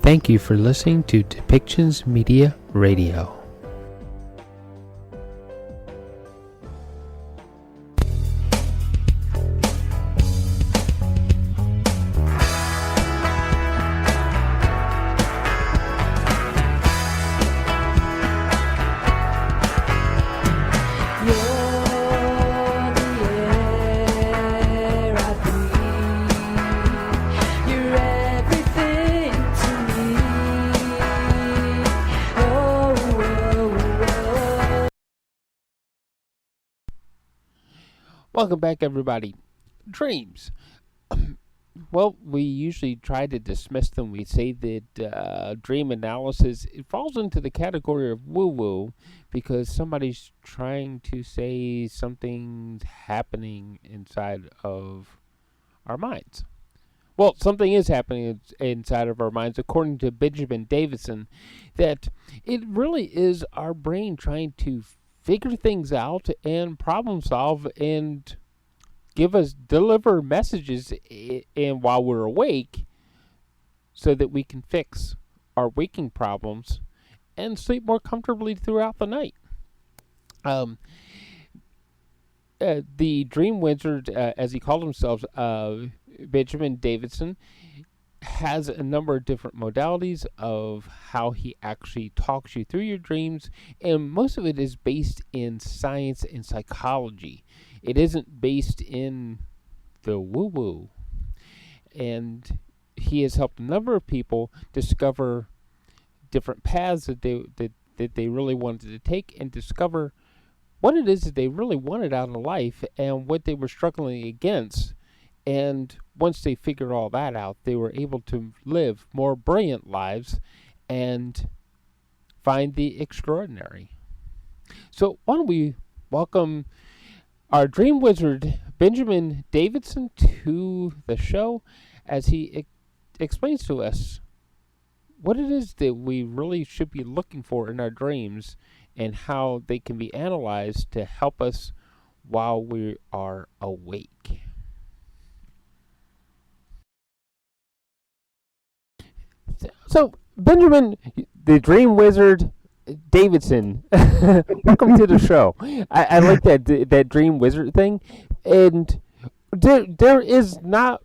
Thank you for listening to Depictions Media Radio. Welcome back, everybody. Dreams. Well, we usually try to dismiss them. We say that dream analysis, it falls into the category of woo-woo because somebody's trying to say something's happening inside of our minds. Well, something is happening inside of our minds, according to Benjamin Davidson, that it really is our brain trying to figure things out and problem solve and deliver messages and while we're awake so that we can fix our waking problems and sleep more comfortably throughout the night. The Dream Wizzard, as he called himself, Benjamin Davidson, has a number of different modalities of how he actually talks you through your dreams, and most of it is based in science and psychology. It isn't based in the woo-woo. And he has helped a number of people discover different paths that they really wanted to take and discover what it is that they really wanted out of life and what they were struggling against. And once they figured all that out, they were able to live more brilliant lives and find the extraordinary. So why don't we welcome our Dream Wizard, Benjamin Davidson, to the show as he explains to us what it is that we really should be looking for in our dreams and how they can be analyzed to help us while we are awake. So, Benjamin, the Dream Wizard Davidson, welcome to the show. I like that Dream Wizard thing, and there is not.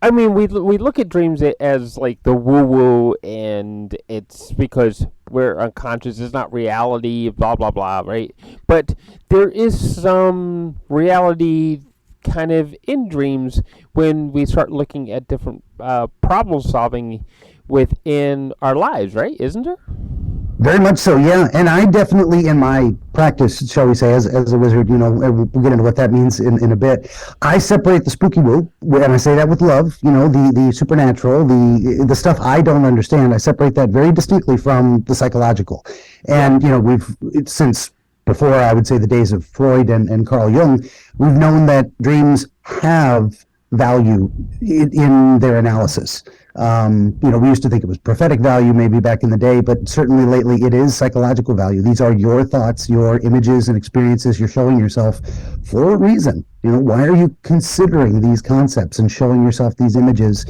I mean, we look at dreams as like the woo woo, and it's because we're unconscious. It's not reality. Blah blah blah. Right? But there is some reality kind of in dreams when we start looking at different problem solving within our lives, right? Isn't there? Very much so, yeah. And I definitely, in my practice, shall we say, as a wizard, we'll get into what that means in a bit. I separate the spooky woo, and I say that with love, the supernatural, the stuff I don't understand. I separate that very distinctly from the psychological. And, since before, I would say, the days of Freud and Carl Jung, we've known that dreams have value in their analysis. We used to think it was prophetic value maybe back in the day, but certainly lately it is psychological value. These are your thoughts, your images and experiences you're showing yourself for a reason. Why are you considering these concepts and showing yourself these images?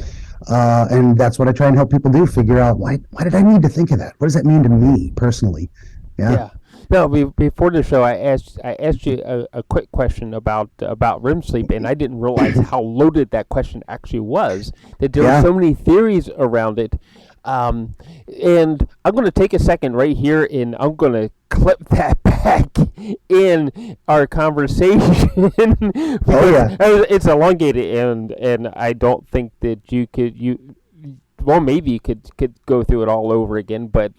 And that's what I try and help people do, figure out why did I need to think of that? What does that mean to me personally? Yeah. No, before the show, I asked you a quick question about REM sleep, and I didn't realize how loaded that question actually was. That there were so many theories around it, and I'm going to take a second right here, and I'm going to clip that back in our conversation. It's elongated, and I don't think that you could maybe you could go through it all over again, but.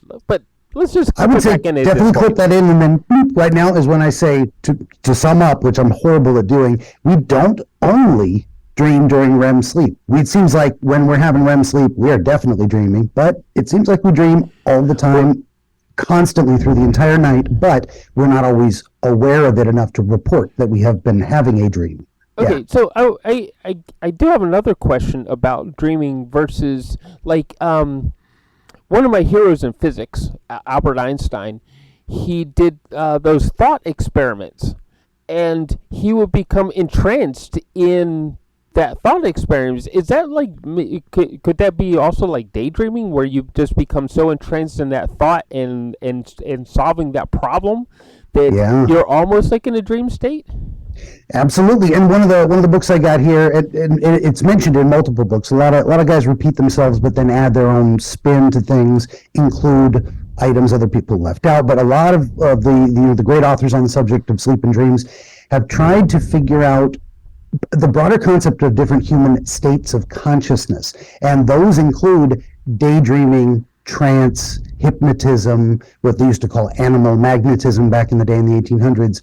Let's just I would say definitely clip that in, and then right now is when I say, to sum up, which I'm horrible at doing, we don't only dream during REM sleep. It seems like when we're having REM sleep, we are definitely dreaming, but it seems like we dream all the time, constantly through the entire night, but we're not always aware of it enough to report that we have been having a dream. Okay, so I do have another question about dreaming versus like one of my heroes in physics, Albert Einstein, he did those thought experiments, and he would become entranced in that thought experience, is that like could that be also like daydreaming, where you just become so entranced in that thought and solving that problem that Yeah. you're almost like in a dream state? Absolutely, and one of the books I got here, it's mentioned in multiple books. A lot of guys repeat themselves, but then add their own spin to things, include items other people left out. But a lot of the great authors on the subject of sleep and dreams have tried to figure out the broader concept of different human states of consciousness, and those include daydreaming, trance, hypnotism, what they used to call animal magnetism back in the day in the 1800s.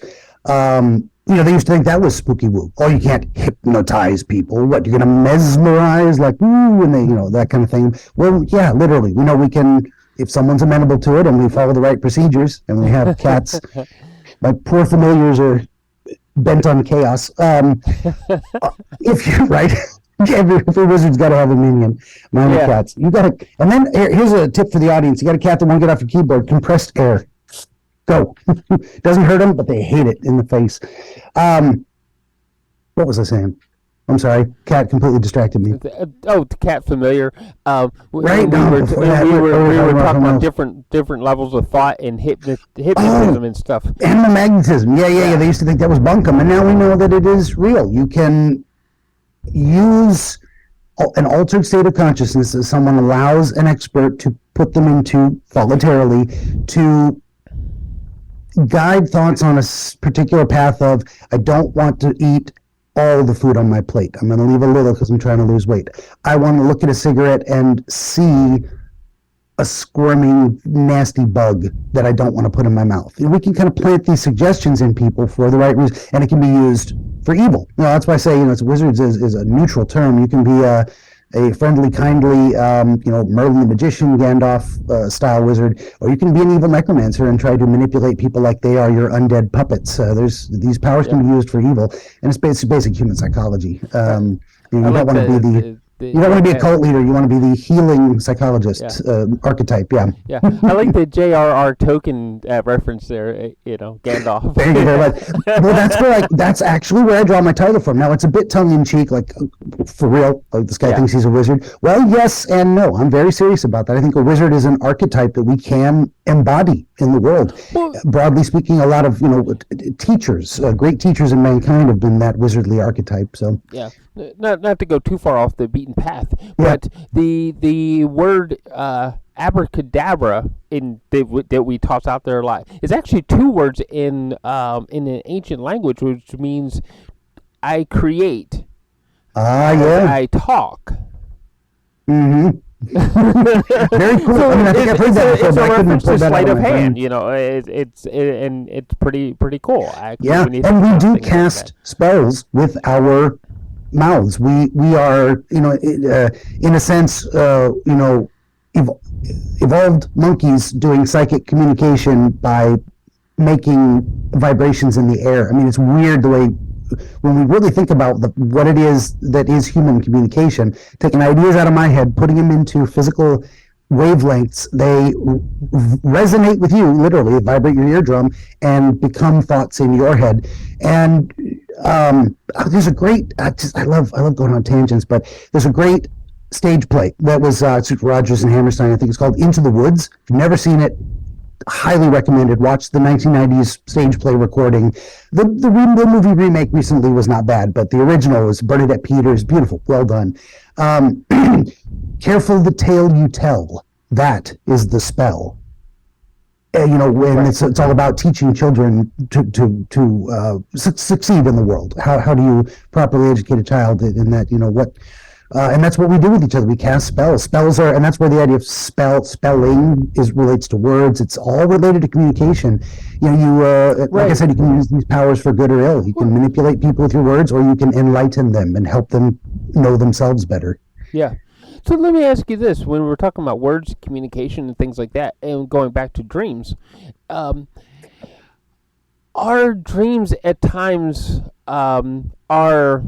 They used to think that was spooky woo. Oh, you can't hypnotize people. What, you're going to mesmerize, like, ooh, and that kind of thing. Well, yeah, literally. We know we can, if someone's amenable to it and we follow the right procedures and we have cats. My poor familiars are bent on chaos. If you're right, every wizard's got to have a minion. Mine are cats. You got to, and then here's a tip for the audience. You got a cat that won't get off your keyboard. Compressed air. Go. Doesn't hurt them, but they hate it in the face. What was I saying? I'm sorry. Cat completely distracted me. The cat familiar. Right. We were talking about different levels of thought and hypnotism and stuff. Animal magnetism. Yeah. They used to think that was bunkum, and now we know that it is real. You can use an altered state of consciousness that someone allows an expert to put them into voluntarily to guide thoughts on a particular path of, I don't want to eat all the food on my plate. I'm going to leave a little because I'm trying to lose weight. I want to look at a cigarette and see a squirming, nasty bug that I don't want to put in my mouth. We can kind of plant these suggestions in people for the right reason, and it can be used for evil. That's why I say, wizards is a neutral term. You can be a friendly, kindly, Merlin the Magician, Gandalf style wizard, or you can be an evil necromancer and try to manipulate people like they are your undead puppets. These powers can be used for evil, and it's basic human psychology. You don't want to be you don't want to be a cult leader. You want to be the healing psychologist archetype. Yeah. I like the J.R.R. Tolkien reference there. Gandalf. Thank you very much. Well, that's actually where I draw my title from. Now it's a bit tongue in cheek, like for real. Like this guy thinks he's a wizard. Well, yes and no. I'm very serious about that. I think a wizard is an archetype that we can embody in the world. Well, broadly speaking, a lot of teachers, great teachers in mankind, have been that wizardly archetype. So yeah. Not to go too far off the beaten path, but the word abracadabra that we toss out there a lot is actually two words in an ancient language, which means I create. I talk. Mm-hmm. Very cool. So I think I've heard that before, it's but a I couldn't reference pull to that out sleight of of my hand. brain. It's pretty cool. Actually, and we do cast spells with our mouths. We are, in a sense, evolved monkeys doing psychic communication by making vibrations in the air. I mean, it's weird the way, when we really think about what it is that is human communication, taking ideas out of my head, putting them into physical wavelengths, they resonate with you, literally, vibrate your eardrum and become thoughts in your head. And there's a great, I love going on tangents, but there's a great stage play that was Rodgers and Hammerstein. I think it's called Into the Woods. If you've never seen it, highly recommended. Watch the 1990s stage play recording. The movie remake recently was not bad, but the original was Bernadette Peters. Beautiful, well done. Careful the tale you tell. That is the spell. When it's all about teaching children to succeed in the world. How do you properly educate a child in that? And that's what we do with each other. We cast spells. Spells are, and that's where the idea of spelling relates to words. It's all related to communication. Like I said, you can use these powers for good or ill. You can manipulate people with your words, or you can enlighten them and help them know themselves better. Yeah. So let me ask you this: when we're talking about words, communication, and things like that, and going back to dreams, our dreams at times are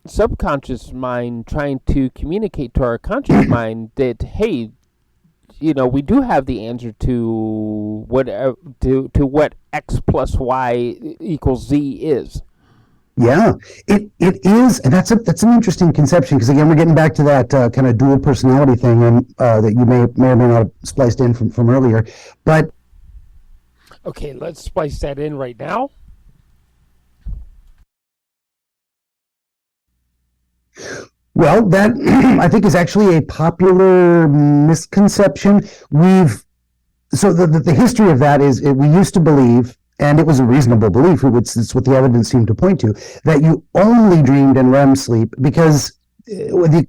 subconscious mind trying to communicate to our conscious mind that, hey, we do have the answer to what X plus Y equals Z is. Yeah, it is, and that's an interesting conception because again, we're getting back to that kind of dual personality thing, and that you may or may not have spliced in from earlier. But Okay, let's splice that in right now. well, that I think is actually a popular misconception. The history of that is we used to believe, and it was a reasonable belief, it's what the evidence seemed to point to, that you only dreamed in REM sleep because the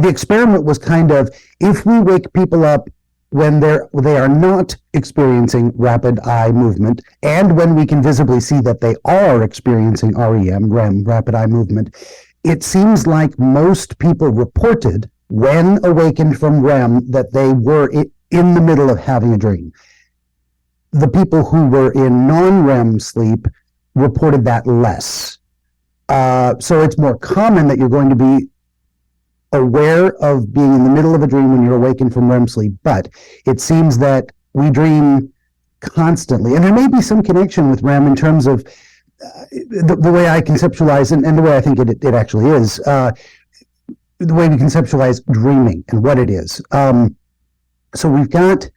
experiment was kind of, if we wake people up when they are not experiencing rapid eye movement, and when we can visibly see that they are experiencing REM, rapid eye movement, it seems like most people reported when awakened from REM that they were in the middle of having a dream. The people who were in non-REM sleep reported that less. So it's more common that you're going to be aware of being in the middle of a dream when you're awakened from REM sleep, but it seems that we dream constantly. And there may be some connection with REM in terms of the way I conceptualize, and the way I think it actually is, the way we conceptualize dreaming and what it is. So we've got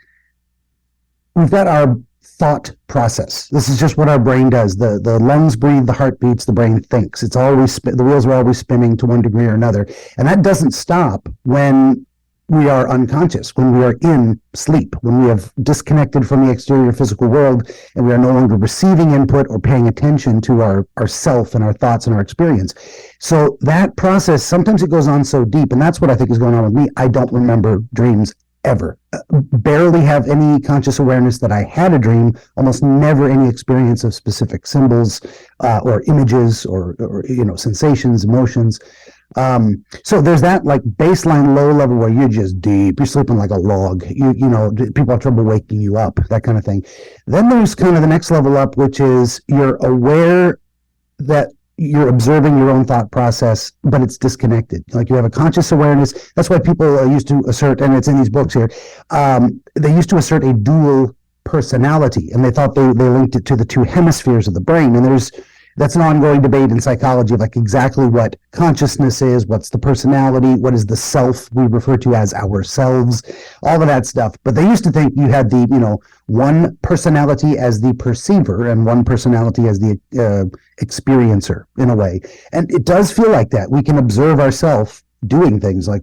our thought process. This is just what our brain does. The lungs breathe, the heart beats, the brain thinks. It's always the wheels are always spinning to one degree or another, and that doesn't stop when we are unconscious, when we are in sleep, when we have disconnected from the exterior physical world, and we are no longer receiving input or paying attention to our self and our thoughts and our experience. So that process, sometimes it goes on so deep, and that's what I think is going on with me. I don't remember dreams ever. Barely have any conscious awareness that I had a dream, almost never any experience of specific symbols or images or sensations, emotions. So there's that like baseline low level where you're just deep, you're sleeping like a log, people have trouble waking you up, that kind of thing. Then there's kind of the next level up, which is you're aware that you're observing your own thought process, but it's disconnected. Like you have a conscious awareness. That's why people used to assert, and it's in these books here, they used to assert a dual personality, and they thought they linked it to the two hemispheres of the brain. And that's an ongoing debate in psychology of like exactly what consciousness is, what's the personality, what is the self we refer to as ourselves, all of that stuff. But they used to think you had the, one personality as the perceiver and one personality as the experiencer in a way. And it does feel like that. We can observe ourselves doing things like,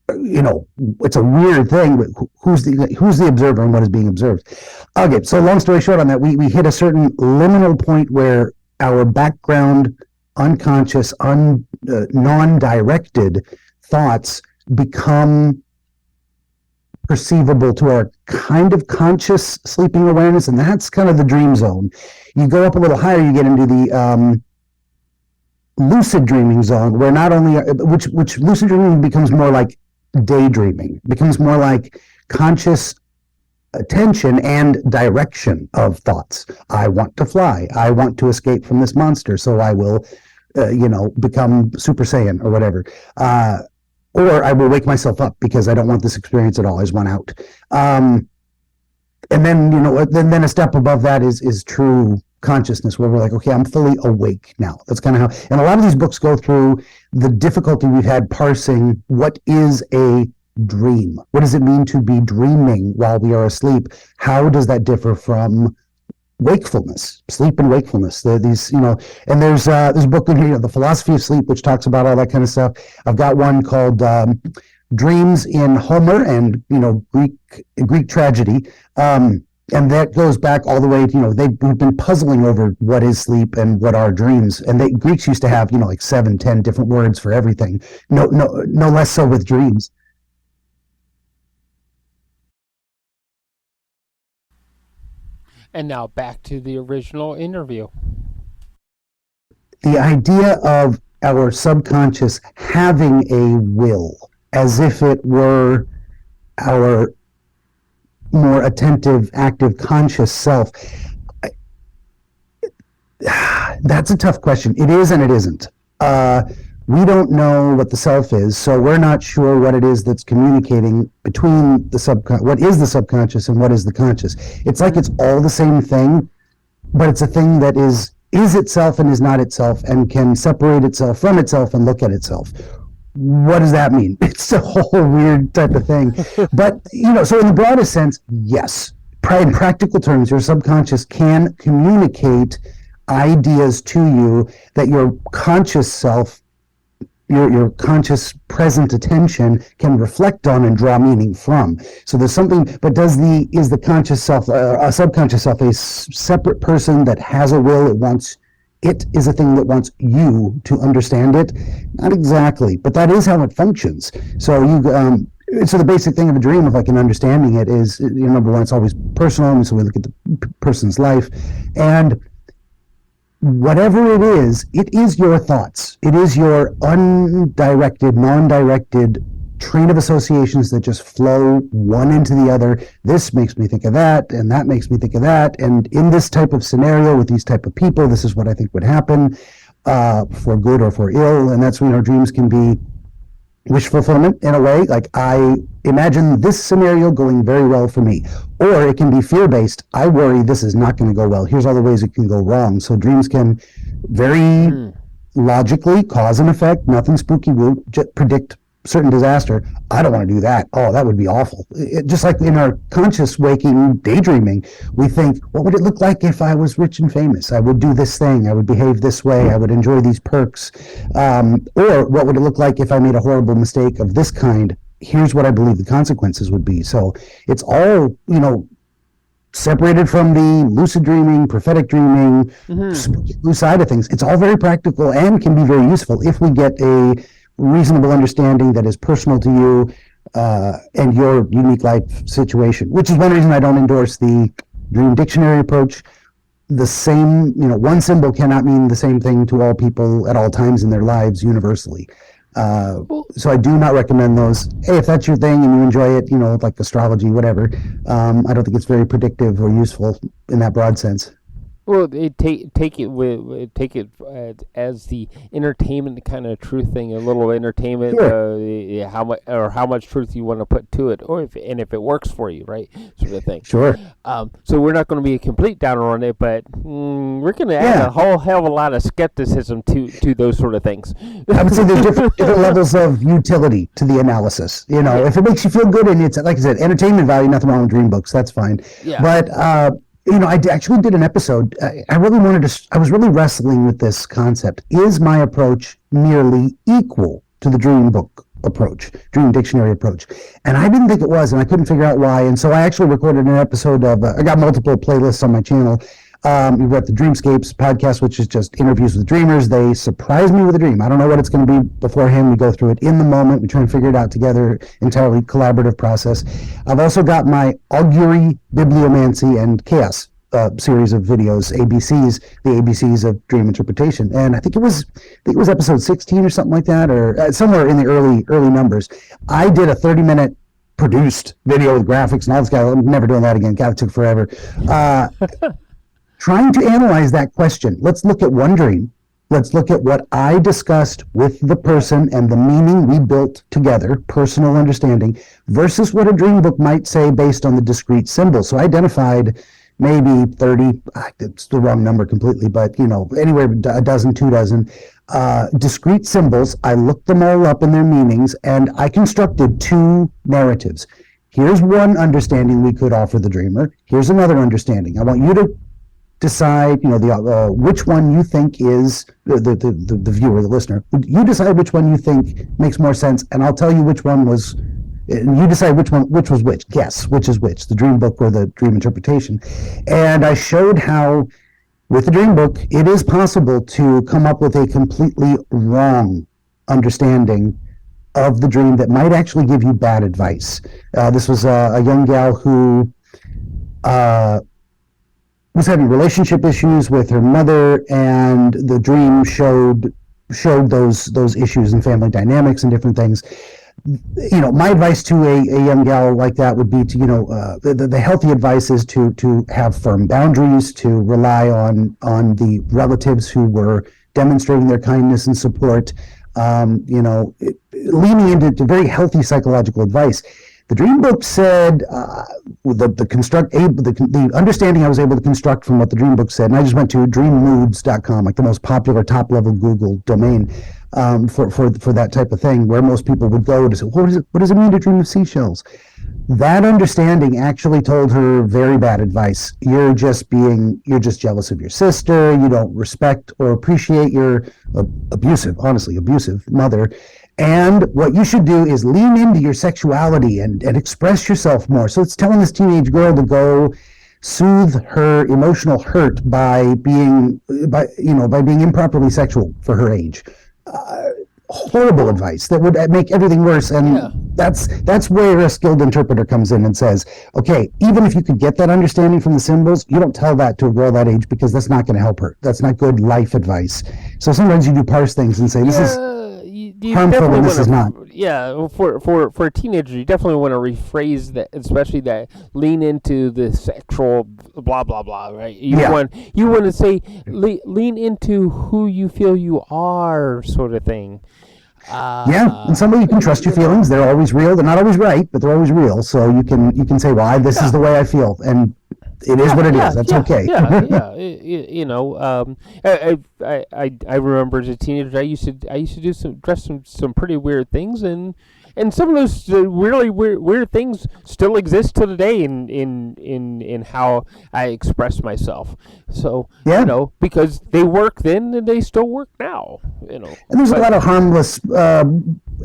it's a weird thing, but who's the observer and what is being observed? Okay, so long story short on that, we hit a certain liminal point where our background, unconscious, non-directed thoughts become perceivable to our kind of conscious sleeping awareness, and that's kind of the dream zone. You go up a little higher, you get into the lucid dreaming zone, where not only which lucid dreaming becomes more like daydreaming, becomes more like conscious attention and direction of thoughts. I want to fly. I want to escape from this monster, so I will, become Super Saiyan or whatever. Or I will wake myself up because I don't want this experience at all. I just want out. And then, then a step above that is true consciousness, where we're like, okay, I'm fully awake now. That's kind of how, and a lot of these books go through the difficulty we've had parsing what is a dream. What does it mean to be dreaming while we are asleep? How does that differ from wakefulness, sleep and wakefulness? And there's a book in here, The Philosophy of Sleep, which talks about all that kind of stuff. I've got one called Dreams in Homer and Greek Tragedy. And that goes back all the way to, we've been puzzling over what is sleep and what are dreams. And Greeks used to have, like 7-10 different words for everything. No less so with dreams. And now back to the original interview. The idea of our subconscious having a will, as if it were our more attentive, active, conscious self. That's a tough question. It is and it isn't. We don't know what the self is, so we're not sure what it is that's communicating between what is the subconscious and what is the conscious. It's like it's all the same thing, but it's a thing that is is itself and is not itself, and can separate itself from itself and look at itself. What does that mean? It's a whole weird type of thing. But, so in the broadest sense, yes. In practical terms, your subconscious can communicate ideas to you that your conscious self, your conscious present attention can reflect on and draw meaning from. So there's something, but is the conscious self, a subconscious self, a separate person that has a will? It is a thing that wants you to understand it? Not exactly, but that is how it functions. So so the basic thing of a dream, if like an understanding it, is, number one, it's always personal, and so we look at the person's life, and whatever it is your thoughts. It is your undirected, non-directed train of associations that just flow one into the other. This makes me think of that, and that makes me think of that, and in this type of scenario with these type of people, this is what I think would happen, for good or for ill. And that's when our dreams can be wish fulfillment in a way, like I imagine this scenario going very well for me, or it can be fear-based. I worry this is not going to go well. Here's all the ways it can go wrong. So dreams can very logically, cause and effect, nothing spooky, will predict certain disaster. I don't want to do that. Oh, that would be awful. Just like in our conscious waking daydreaming, we think, what would it look like if I was rich and famous? I would do this thing. I would behave this way. I would enjoy these perks. Or what would it look like if I made a horrible mistake of this kind? Here's what I believe the consequences would be. So it's all, separated from the lucid dreaming, prophetic dreaming, spooky side of things. It's all very practical and can be very useful if we get a reasonable understanding that is personal to you and your unique life situation, which is one reason I don't endorse the dream dictionary approach. The same, one symbol cannot mean the same thing to all people at all times in their lives universally. So I do not recommend those. Hey, if that's your thing and you enjoy it, like astrology, whatever, I don't think it's very predictive or useful in that broad sense. Well, take it as the entertainment kind of truth thing, a little entertainment, Sure. how much truth you want to put to it, or if it works for you, right, sort of thing. Sure. So we're not going to be a complete downer on it, but we're going to add a whole hell of a lot of skepticism to those sort of things. I would say there's different levels of utility to the analysis. If it makes you feel good and it's, like I said, entertainment value, nothing wrong with dream books, that's fine. Yeah. But I actually did an episode. I was really wrestling with this concept. Is my approach nearly equal to the dream book approach, dream dictionary approach? And I didn't think it was, and I couldn't figure out why. And so I actually recorded an episode of, I got multiple playlists on my channel. We've got the Dreamscapes podcast, which is just interviews with dreamers. They surprise me with a dream. I don't know what it's going to be beforehand. We go through it in the moment. We try and figure it out together, entirely collaborative process. I've also got my augury, bibliomancy, and chaos series of videos, the ABCs of dream interpretation. And I think it was episode 16 or something like that, or somewhere in the early numbers. I did a 30-minute produced video with graphics and all this guy. I'm never doing that again. God, it took forever. Trying to analyze that question. Let's look at one dream. Let's look at what I discussed with the person and the meaning we built together, personal understanding, versus what a dream book might say based on the discrete symbols. So I identified maybe 30, it's the wrong number completely, but anywhere a dozen, 2 dozen discrete symbols. I looked them all up in their meanings, and I constructed 2 narratives. Here's one understanding we could offer the dreamer. Here's another understanding. I want you to decide, which one you think is the viewer, the listener. You decide which one you think makes more sense, and I'll tell you which one was. You decide which was which. Guess which is which, the dream book or the dream interpretation. And I showed how, with the dream book, it is possible to come up with a completely wrong understanding of the dream that might actually give you bad advice. This was a young gal who was having relationship issues with her mother, and the dream showed those issues in family dynamics and different things. My advice to a young gal like that would be to, the healthy advice is to have firm boundaries, to rely on the relatives who were demonstrating their kindness and support, leaning into very healthy psychological advice. The dream book said the understanding I was able to construct from what the dream book said, and I just went to dreammoods.com, like the most popular top level Google domain for that type of thing, where most people would go to say, what does it mean to dream of seashells? That understanding actually told her very bad advice. You're just jealous of your sister. You don't respect or appreciate your abusive mother. And what you should do is lean into your sexuality and express yourself more. So it's telling this teenage girl to go soothe her emotional hurt by being improperly sexual for her age. Horrible advice that would make everything worse. And that's where a skilled interpreter comes in and says, okay, even if you could get that understanding from the symbols, you don't tell that to a girl that age, because that's not going to help her. That's not good life advice. So sometimes you do parse things and say, this is harmful and this is not. Yeah, for a teenager, you definitely want to rephrase that, especially that lean into the sexual blah blah blah, right? You want to say lean into who you feel you are, sort of thing. And somebody you can trust your feelings. They're always real. They're not always right, but they're always real. So you can say, well, this is the way I feel, and it is what it is. That's okay. I remember as a teenager, I used to dress some pretty weird things, and some of those really weird things still exist to today in how I express myself. So because they work then and they still work now. And there's a lot of harmless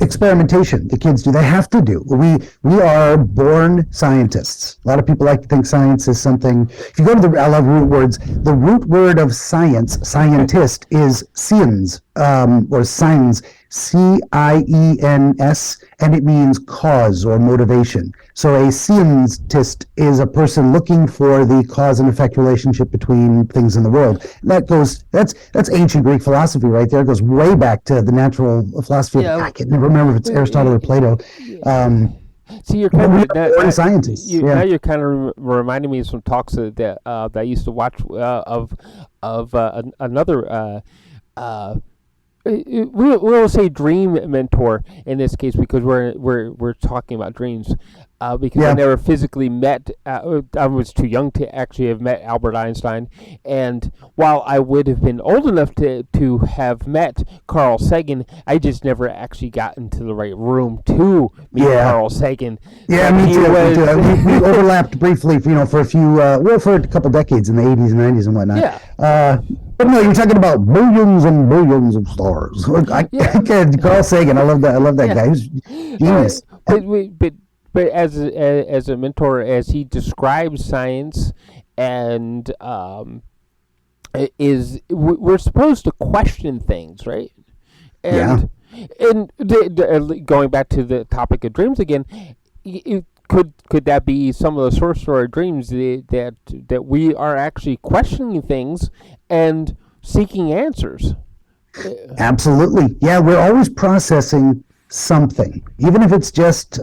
experimentation the kids do. They have to do. We are born scientists. A lot of people like to think science is something. If you go to I love root words. The root word of scientist is science, or science, CIENS, and it means cause or motivation. So a scientist is a person looking for the cause and effect relationship between things in the world. That's ancient Greek philosophy right there. It goes way back to the natural philosophy. I can never remember if it's Aristotle or Plato. See, you're kind of scientists. Now you're kind of reminding me of some talks that I used to watch of another. We'll say dream mentor in this case, because we're talking about dreams. Because I never physically met. I was too young to actually have met Albert Einstein, and while I would have been old enough to have met Carl Sagan, I just never actually got into the right room to meet Carl Sagan. Yeah, me too. We overlapped briefly, for a few, for a couple decades in the 80s and 90s and whatnot. Yeah. But no, you're talking about billions and billions of stars. Carl Sagan, I love that guy. He's genius. But as a mentor, as he describes science, and we're supposed to question things, right? And going back to the topic of dreams again, could that be some of the source for our dreams, that we are actually questioning things and seeking answers? Absolutely. Yeah, we're always processing something, even if it's just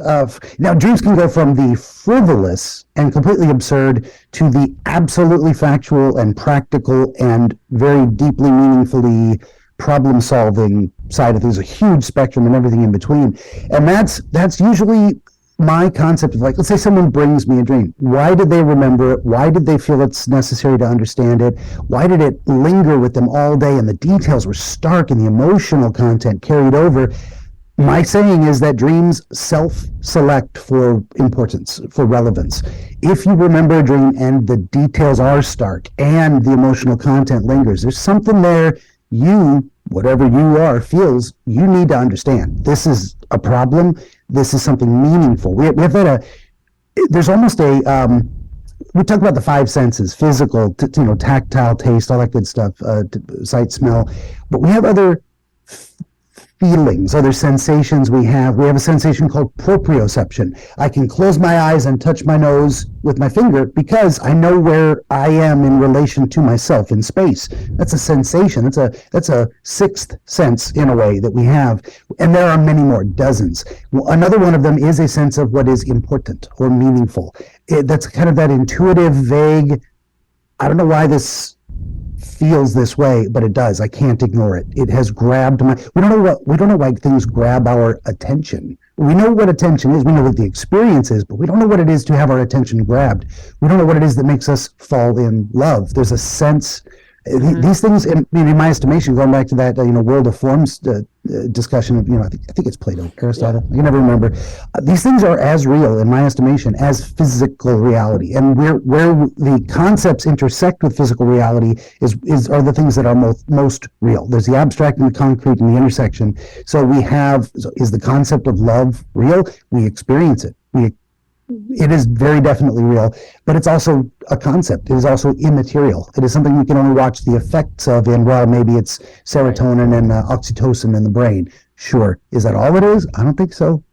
now dreams can go from the frivolous and completely absurd to the absolutely factual and practical and very deeply meaningfully problem solving side of things, a huge spectrum and everything in between. And that's usually my concept of, like, let's say someone brings me a dream. Why did they remember it? Why did they feel it's necessary to understand it? Why did it linger with them all day and the details were stark and the emotional content carried over? My saying is that dreams self-select for importance, for relevance. If you remember a dream and the details are stark and the emotional content lingers, there's something there whatever you are, feels you need to understand. This is a problem. This is something meaningful. We have that. There's almost we talk about the five senses: physical, tactile, taste, all that good stuff, sight, smell. But we have other feelings, other sensations we have. We have a sensation called proprioception. I can close my eyes and touch my nose with my finger because I know where I am in relation to myself in space. That's a sensation. That's a sixth sense in a way that we have. And there are many more, dozens. Another one of them is a sense of what is important or meaningful. That's kind of that intuitive, vague, I don't know why this feels this way, but it does. I can't ignore it. It has grabbed my. We don't know why things grab our attention. We know what attention is. We know what the experience is, but we don't know what it is to have our attention grabbed. We don't know what it is that makes us fall in love. There's a sense. These things, in my estimation, going back to that world of forms discussion of I think it's Plato, Aristotle. I can never remember. These things are as real, in my estimation, as physical reality. And where the concepts intersect with physical reality are the things that are most real. There's the abstract and the concrete and the intersection. So is the concept of love real? We experience it. It is very definitely real, but it's also a concept. It is also immaterial. It is something we can only watch the effects of maybe it's serotonin and oxytocin in the brain. Sure. Is that all it is? I don't think so.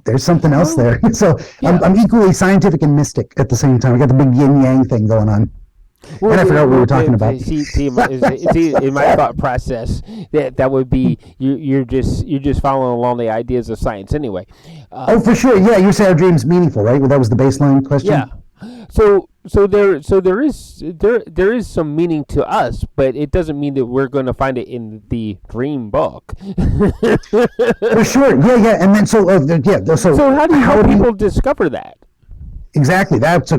There's something else there. So yeah. I'm equally scientific and mystic at the same time. I got the big yin yang thing going on. Well, and I forgot what we were talking about. See, in my thought process, that would be you're just following along the ideas of science anyway. For sure, yeah. You say our dreams meaningful, right? Well, that was the baseline question. Yeah. So there is some meaning to us, but it doesn't mean that we're going to find it in the dream book. For sure, yeah. And then so how do you help people discover that? Exactly. That's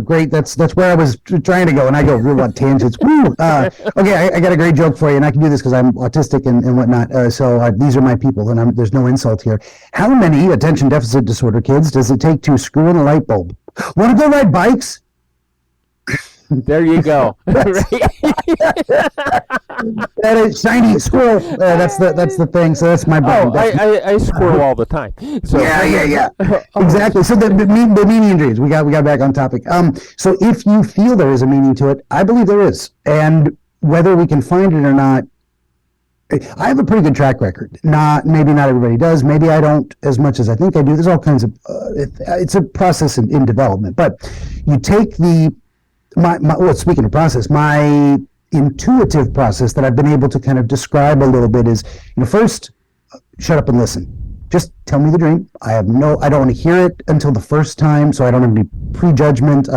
where I was trying to go, and I go real on tangents. Woo! Okay, I got a great joke for you, and I can do this because I'm autistic and whatnot. So these are my people, and there's no insult here. How many attention deficit disorder kids does it take to screw in a light bulb? Want to go ride bikes? There you go. That is shiny squirrel. That's the thing. So that's my brain. I squirrel all the time. So. Yeah. Exactly. So the meaning in dreams. We got back on topic. So if you feel there is a meaning to it, I believe there is, and whether we can find it or not, I have a pretty good track record. Maybe not everybody does. Maybe I don't as much as I think I do. There's all kinds of. It's a process in development, but you take speaking of process, my intuitive process that I've been able to kind of describe a little bit is, first, shut up and listen. Just tell me the dream. I don't want to hear it until the first time, so I don't have any prejudgment.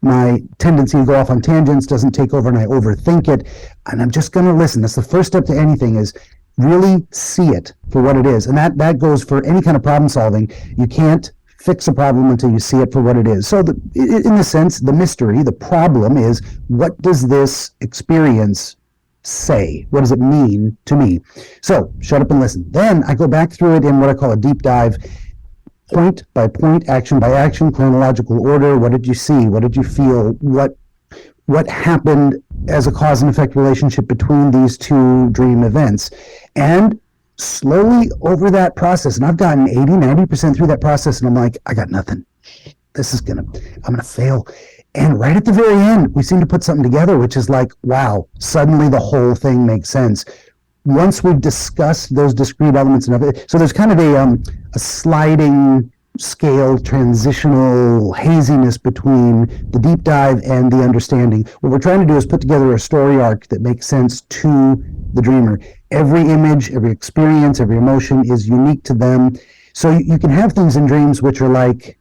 My tendency to go off on tangents doesn't take over, and I overthink it. And I'm just going to listen. That's the first step to anything, is really see it for what it is. And that goes for any kind of problem solving. You can't fix a problem until you see it for what it is. So in the sense, the mystery, the problem is, what does this experience say? What does it mean to me? So shut up and listen. Then I go back through it in what I call a deep dive, point by point, action by action, chronological order. What did you see? What did you feel? What happened as a cause and effect relationship between these two dream events? And slowly over that process, and I've gotten 80-90% through that process, and I'm like, I got nothing. I'm gonna fail. And right at the very end, we seem to put something together, which is like, wow, suddenly the whole thing makes sense. Once we've discussed those discrete elements and everything, so there's kind of a sliding scale, transitional haziness between the deep dive and the understanding. What we're trying to do is put together a story arc that makes sense to the dreamer. Every image, every experience, every emotion is unique to them. So you can have things in dreams which are like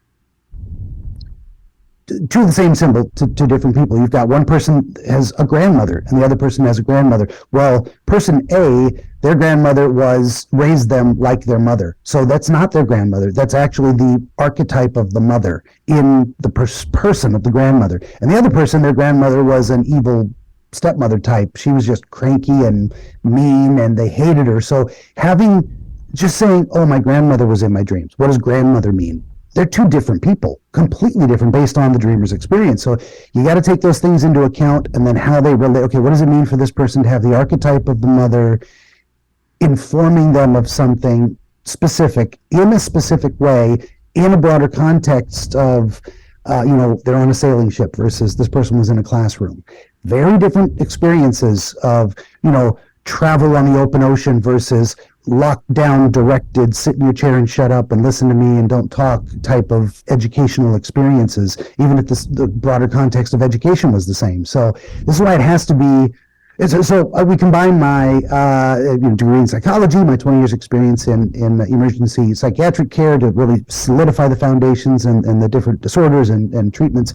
two of the same symbol to different people. You've got one person has a grandmother and the other person has a grandmother. Well, person A, their grandmother raised them like their mother. So that's not their grandmother. That's actually the archetype of the mother in the person of the grandmother. And the other person, their grandmother was an evil stepmother type. She was just cranky and mean, and they hated her. So just saying, oh, my grandmother was in my dreams. What does grandmother mean? They're two different people, completely different based on the dreamer's experience. So you got to take those things into account, and then how they relate. Okay, what does it mean for this person to have the archetype of the mother informing them of something specific in a specific way in a broader context of, they're on a sailing ship versus this person was in a classroom. Very different experiences of, travel on the open ocean versus lockdown directed, sit in your chair and shut up and listen to me and don't talk type of educational experiences, even if the broader context of education was the same. So this is why it has to be. So we combine my degree in psychology, my 20 years experience in emergency psychiatric care to really solidify the foundations and the different disorders and treatments.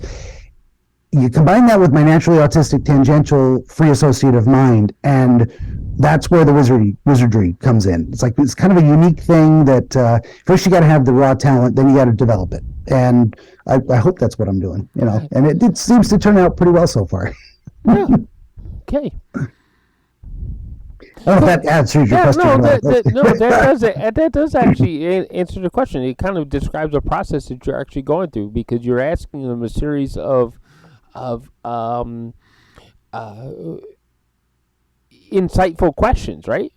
you combine that with my naturally autistic tangential free associative mind, and that's where the wizardry comes in. It's like it's kind of a unique thing that first you got to have the raw talent, then you got to develop it. And I hope that's what I'm doing, and it seems to turn out pretty well so far. Yeah. Okay. I don't know if that answers your question. That does actually answer the question. It kind of describes the process that you're actually going through, because you're asking them a series of insightful questions, right?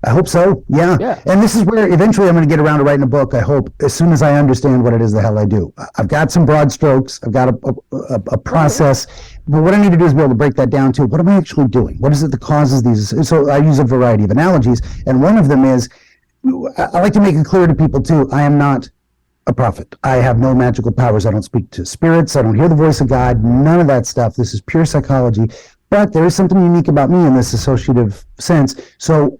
I hope so. Yeah. And this is where eventually I'm going to get around to writing a book. I hope as soon as I understand what it is the hell I do. I've got some broad strokes. I've got a process. But what I need to do is be able to break that down to what am I actually doing? What is it that causes these? So I use a variety of analogies. And one of them is, I like to make it clear to people too, I am not a prophet. I have no magical powers. I don't speak to spirits. I don't hear the voice of God. None of that stuff. This is pure psychology. But there is something unique about me in this associative sense. So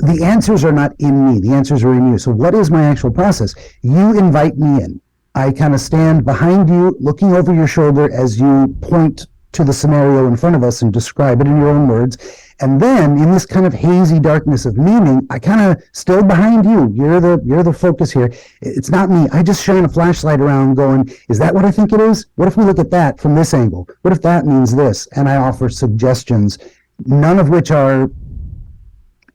the answers are not in me. The answers are in you. So what is my actual process? You invite me in. I kind of stand behind you, looking over your shoulder as you point to the scenario in front of us and describe it in your own words. And then in this kind of hazy darkness of meaning, I kind of still behind you. You're the focus here. It's not me. I just shine a flashlight around going, is that what I think it is? What if we look at that from this angle? What if that means this? And I offer suggestions, none of which are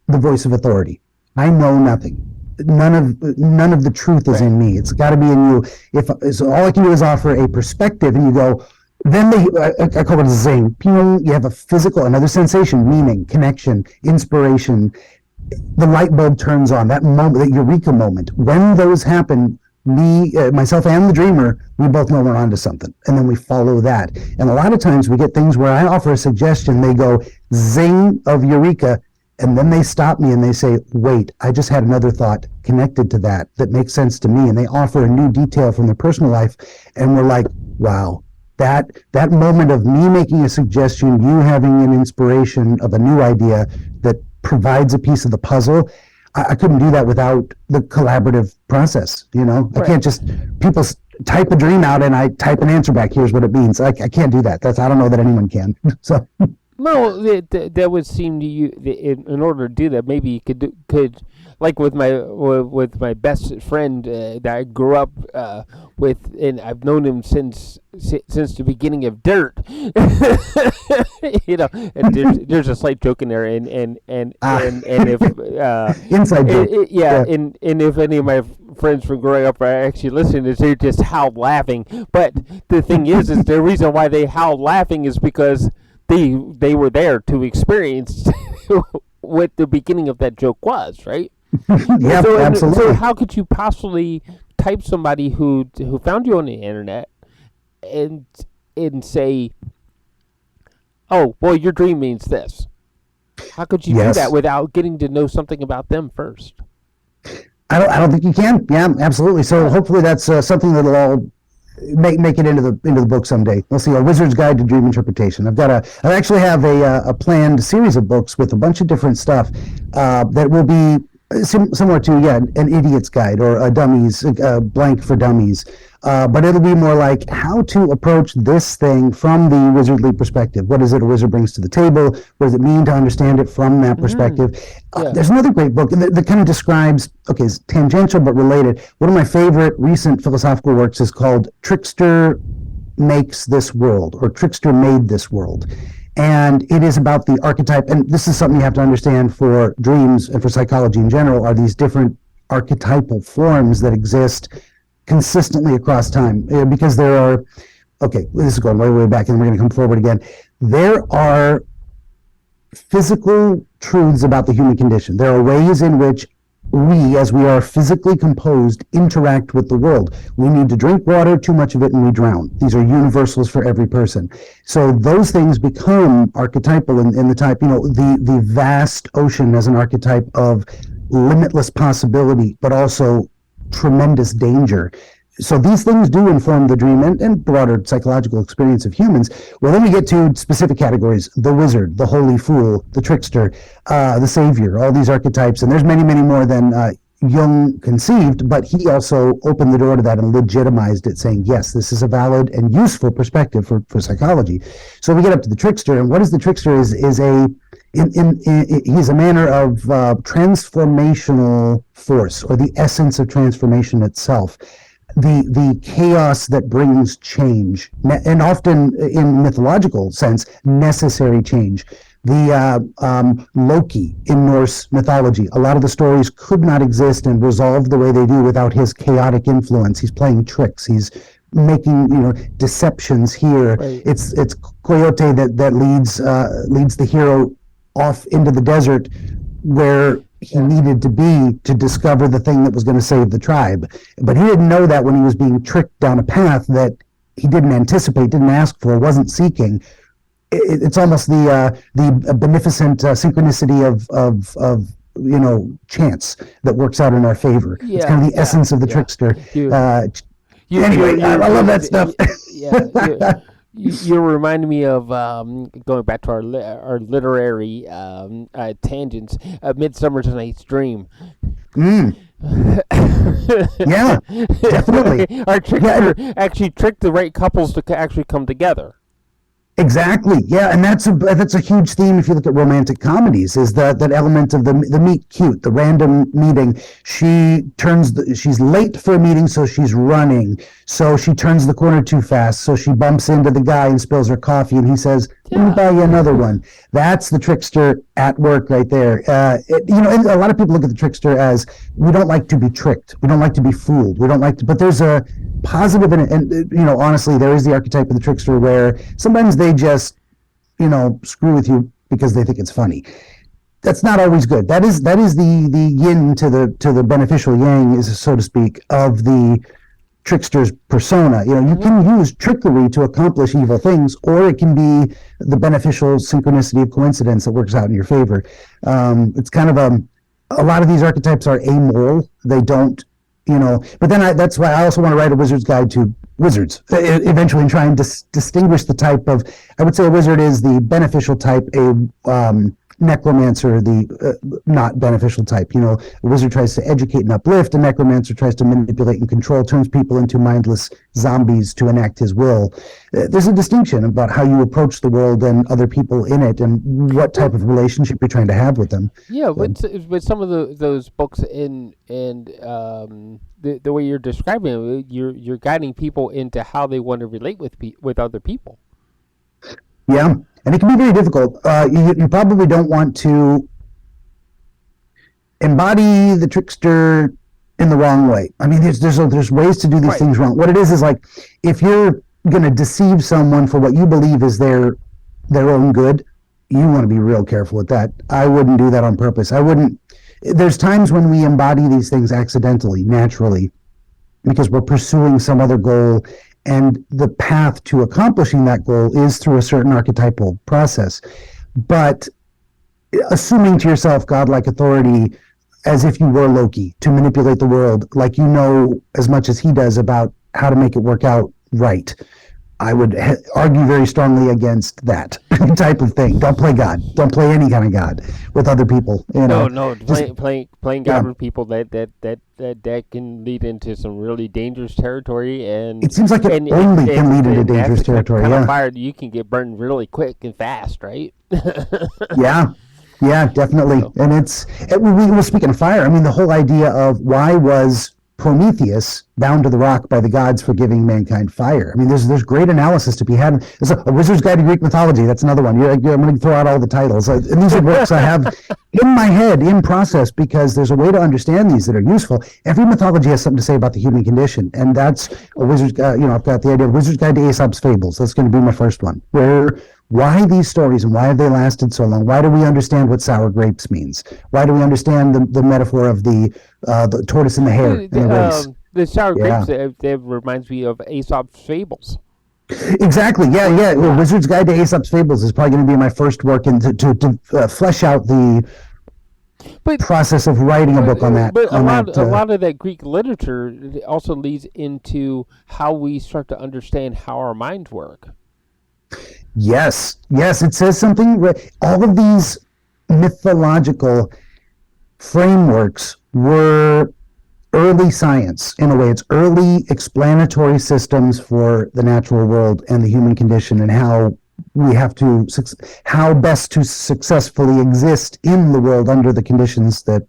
the voice of authority. I know nothing. None of the truth is in me. It's got to be in you. So all I can do is offer a perspective, and you go. Then I call it a zing. You have a physical, another sensation, meaning, connection, inspiration. The light bulb turns on. That moment, that eureka moment. When those happen, me, myself, and the dreamer, we both know we're onto something, and then we follow that. And a lot of times we get things where I offer a suggestion, they go zing of eureka. And then they stop me and they say, wait, I just had another thought connected to that makes sense to me. And they offer a new detail from their personal life. And we're like, wow, that moment of me making a suggestion, you having an inspiration of a new idea that provides a piece of the puzzle. I couldn't do that without the collaborative process. Right. I can't just, people type a dream out and I type an answer back. Here's what it means. I can't do that. I don't know that anyone can. So. No, that would seem to you, in order to do that, maybe you could like with my best friend that I grew up with, and I've known him since the beginning of Dirt. And there's a slight joke in there, and if inside joke, and if any of my friends from growing up are actually listening to this, they just howl laughing. But the thing is the reason why they howl laughing is because they were there to experience what the beginning of that joke was, right? Yeah, absolutely. So how could you possibly type somebody who found you on the internet and say, oh, well, your dream means this? How could you do that without getting to know something about them first? I don't think you can. Yeah, absolutely. So hopefully that's something that'll all make it into the book someday. We'll see. A Wizard's Guide to Dream Interpretation. I actually have a planned series of books with a bunch of different stuff that will be similar to an idiot's guide or a dummies blank for dummies. But it'll be more like how to approach this thing from the wizardly perspective. What is it a wizard brings to the table? What does it mean to understand it from that perspective? There's another great book that kind of describes, it's tangential but related. One of my favorite recent philosophical works is called Trickster Makes This World, or Trickster Made This World. And it is about the archetype, and this is something you have to understand for dreams and for psychology in general, are these different archetypal forms that exist consistently across time, because there are, this is going way back and we're going to come forward again. There are physical truths about the human condition. There are ways in which we, as we are physically composed, interact with the world. We need to drink water, too much of it, and we drown. These are universals for every person. So those things become archetypal in the type, the vast ocean as an archetype of limitless possibility, but also tremendous danger. So these things do inform the dream and broader psychological experience of humans. Well, then we get to specific categories: the wizard, the holy fool, the trickster, the savior, all these archetypes. And there's many, many more than Jung conceived, but he also opened the door to that and legitimized it, saying, yes, this is a valid and useful perspective for psychology. So we get up to the trickster, and what is the trickster is he's a manner of transformational force, or the essence of transformation itself. The chaos that brings change, and often in mythological sense, necessary change. The Loki in Norse mythology, a lot of the stories could not exist and resolve the way they do without his chaotic influence. He's playing tricks. He's making deceptions here. Right. It's Coyote that leads the hero off into the desert where he needed to be to discover the thing that was going to save the tribe. But he didn't know that when he was being tricked down a path that he didn't anticipate, didn't ask for, wasn't seeking. It's almost the beneficent synchronicity of chance that works out in our favor. It's kind of the essence of the trickster. Anyway, I love that stuff. You're reminding me of going back to our literary tangents. Midsummer Night's Dream. Yeah, definitely. Our trickster actually tricked the right couples to actually come together. Exactly. Yeah, and that's a huge theme if you look at romantic comedies, is that element of the meet cute, the random meeting. She's late for a meeting, so she's running. So she turns the corner too fast, so she bumps into the guy and spills her coffee, and he says, "Let me buy you another one." That's the trickster at work right there. And a lot of people look at the trickster as, we don't like to be tricked, we don't like to be fooled, we don't like to. But there's a positive and honestly, there is the archetype of the trickster where sometimes they just screw with you because they think it's funny. That's not always good. That is the yin to the beneficial yang, is so to speak, of the trickster's persona. You can use trickery to accomplish evil things, or it can be the beneficial synchronicity of coincidence that works out in your favor. It's kind of a lot of these archetypes are amoral. They don't, but then that's why I also want to write a wizard's guide to wizards eventually, and try and distinguish the type of, I would say a wizard is the beneficial type, a necromancer the not beneficial type. A wizard tries to educate and uplift, a necromancer tries to manipulate and control, turns people into mindless zombies to enact his will. There's a distinction about how you approach the world and other people in it, and what type of relationship you're trying to have with them. Yeah, with some of those books and the way you're describing it, you're guiding people into how they want to relate with other people. Yeah, and it can be very difficult. You probably don't want to embody the trickster in the wrong way. I mean, there's ways to do these things wrong. What it is like, if you're going to deceive someone for what you believe is their own good, you want to be real careful with that. I wouldn't do that on purpose. I wouldn't. There's times when we embody these things accidentally, naturally, because we're pursuing some other goal, and the path to accomplishing that goal is through a certain archetypal process. But assuming to yourself godlike authority, as if you were Loki, to manipulate the world, like you know as much as he does about how to make it work out right, I would argue very strongly against that type of thing. Don't play God. Don't play any kind of God with other people. No. Playing God with people that can lead into some really dangerous territory, and it seems like it only can lead into dangerous territory. Kind of fire, you can get burned really quick and fast, right? Yeah, definitely. So. And we were speaking of fire. I mean, the whole idea of why was Prometheus bound to the rock by the gods for giving mankind fire. I mean, there's great analysis to be had. There's a Wizard's Guide to Greek Mythology. That's another one. I'm going to throw out all the titles. And these are books I have in my head, in process, because there's a way to understand these that are useful. Every mythology has something to say about the human condition, and that's a Wizard's. I've got the idea of Wizard's Guide to Aesop's Fables. That's going to be my first one. Why these stories, and why have they lasted so long? Why do we understand what sour grapes means? Why do we understand the metaphor of the tortoise and the hare and the race? The sour grapes, that reminds me of Aesop's Fables. Exactly. Yeah. Well, Wizard's Guide to Aesop's Fables is probably going to be my first work, and to flesh out the process of writing a book on that. But a lot of that Greek literature also leads into how we start to understand how our minds work. Yes, it says something. All of these mythological frameworks were early science in a way. It's early explanatory systems for the natural world and the human condition, and how we have to how best to successfully exist in the world under the conditions that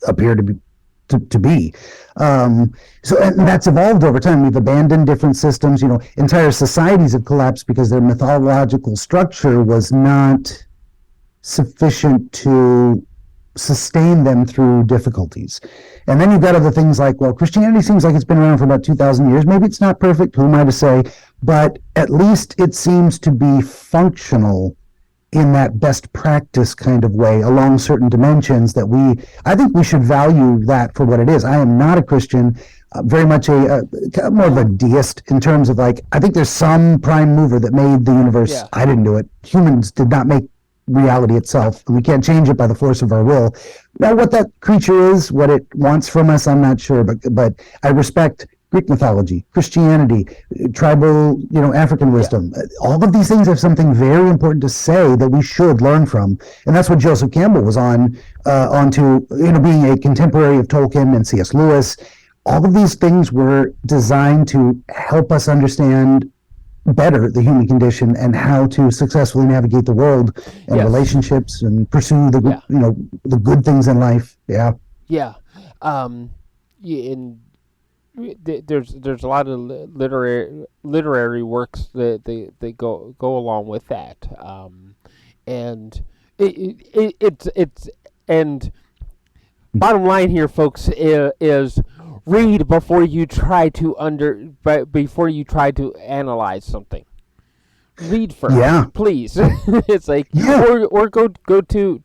appear to be. So and that's evolved over time. We've abandoned different systems. Entire societies have collapsed because their mythological structure was not sufficient to sustain them through difficulties. And then you've got other things like, well, Christianity seems like it's been around for about 2,000 years. Maybe it's not perfect, who am I to say? But at least it seems to be functional in that best practice kind of way along certain dimensions that I think we should value that for what it is. I am not a Christian, very much more of a deist in terms of like, I think there's some prime mover that made the universe. Yeah. I didn't do it. Humans did not make reality itself, and we can't change it by the force of our will. Now, what that creature is, what it wants from us, I'm not sure, but I respect Greek mythology, Christianity, tribal, African wisdom. Yeah. All of these things have something very important to say that we should learn from, and that's what Joseph Campbell was onto, being a contemporary of Tolkien and C.S. Lewis. All of these things were designed to help us understand better the human condition and how to successfully navigate the world and yes. relationships and pursue the the good things in life. Yeah. And there's a lot of literary works that they go along with that, and it's and bottom line here, folks, is read before you try to analyze something. Read first, please. It's like, or go to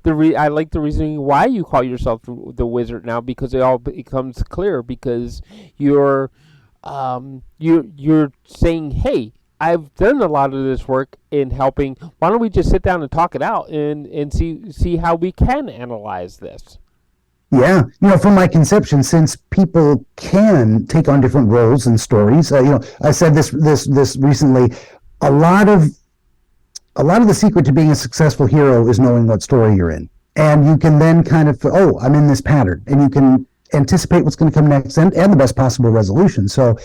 the. I like the reasoning why you call yourself the Wizzard now, because it all becomes clear. Because you're saying, hey, I've done a lot of this work in helping. Why don't we just sit down and talk it out and see how we can analyze this? Yeah, from my conception, since people can take on different roles and stories, I said this recently. A lot of the secret to being a successful hero is knowing what story you're in, and you can then kind of, I'm in this pattern, and you can anticipate what's going to come next and the best possible resolution. So,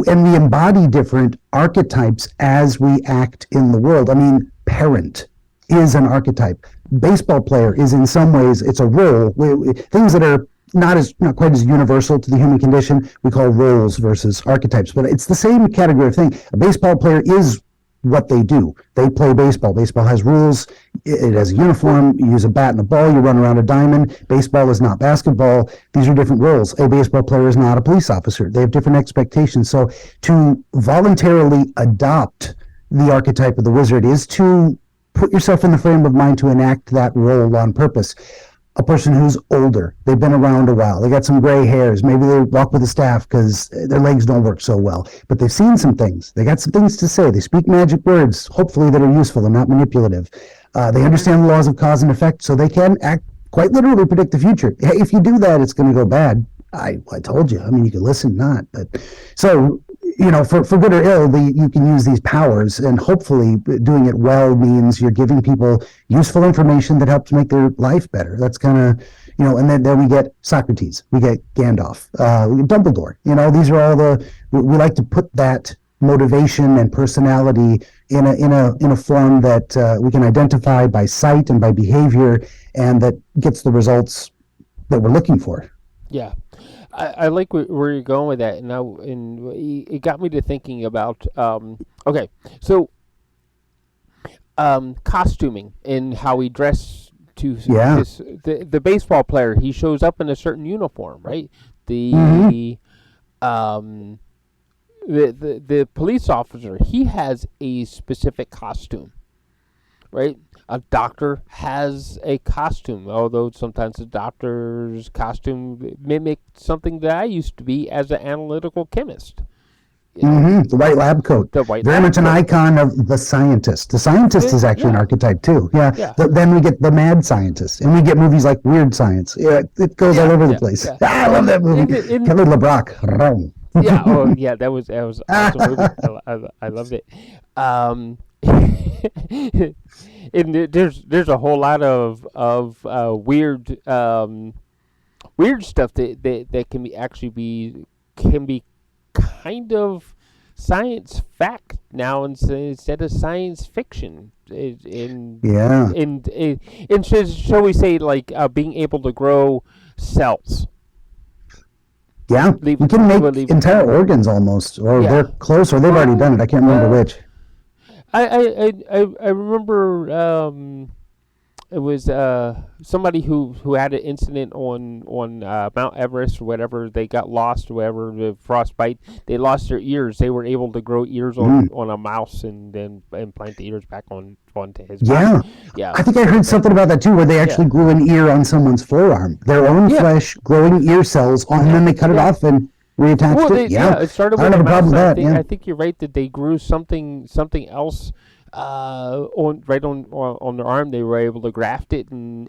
and we embody different archetypes as we act in the world. I mean, parent is an archetype. Baseball player is, in some ways, it's a role. Things that are not quite as universal to the human condition, we call roles versus archetypes, but it's the same category of thing. A baseball player is what they do. They play baseball. Baseball has rules. It has a uniform. You use a bat and a ball. You run around a diamond. Baseball is not basketball. These are different roles. A baseball player is not a police officer. They have different expectations. So to voluntarily adopt the archetype of the wizard is to put yourself in the frame of mind to enact that role on purpose. A person who's older, they've been around a while, they got some gray hairs, maybe they walk with a staff because their legs don't work so well, but they've seen some things, they got some things to say, they speak magic words, hopefully that are useful and not manipulative. They understand the laws of cause and effect, so they can act quite literally predict the future. Hey, if you do that, it's going to go bad. I told you. I mean, you can listen, not. But so, for good or ill, you can use these powers, and hopefully doing it well means you're giving people useful information that helps make their life better. That's kind of, and then we get Socrates, we get Gandalf, we get Dumbledore. These are all we like to put that motivation and personality in a form that we can identify by sight and by behavior, and that gets the results that we're looking for. Yeah. I like where you're going with that, and it got me to thinking about costuming and how we dress to the baseball player. He shows up in a certain uniform, right? The police officer, he has a specific costume, right? A doctor has a costume, although sometimes the doctor's costume mimics something that I used to be as an analytical chemist. The white lab coat. Very much an icon of the scientist. The scientist is actually an archetype too. Then we get the mad scientist, and we get movies like Weird Science. It goes all over the place. I love that movie. Kelly LeBrock. Rome. That was an awesome movie. I loved it. And there's a whole lot of weird weird stuff that can be actually can be kind of science fact now instead of science fiction. Yeah. In shall we say, like being able to grow cells. Yeah. We can make entire organs almost, or Yeah. they're close, or they've already done it. I can't remember which. I remember it was somebody who had an incident on Mount Everest or whatever. They got lost or whatever, the frostbite. They lost their ears. They were able to grow ears on a mouse and then implant the ears back onto his Yeah. body. Yeah. I think I heard something about that too, where they actually grew an ear on someone's forearm, their own flesh growing ear cells and then they cut it off and reattached it. It started I with don't have a problem with that. I think you're right that they grew something else on their arm. They were able to graft it and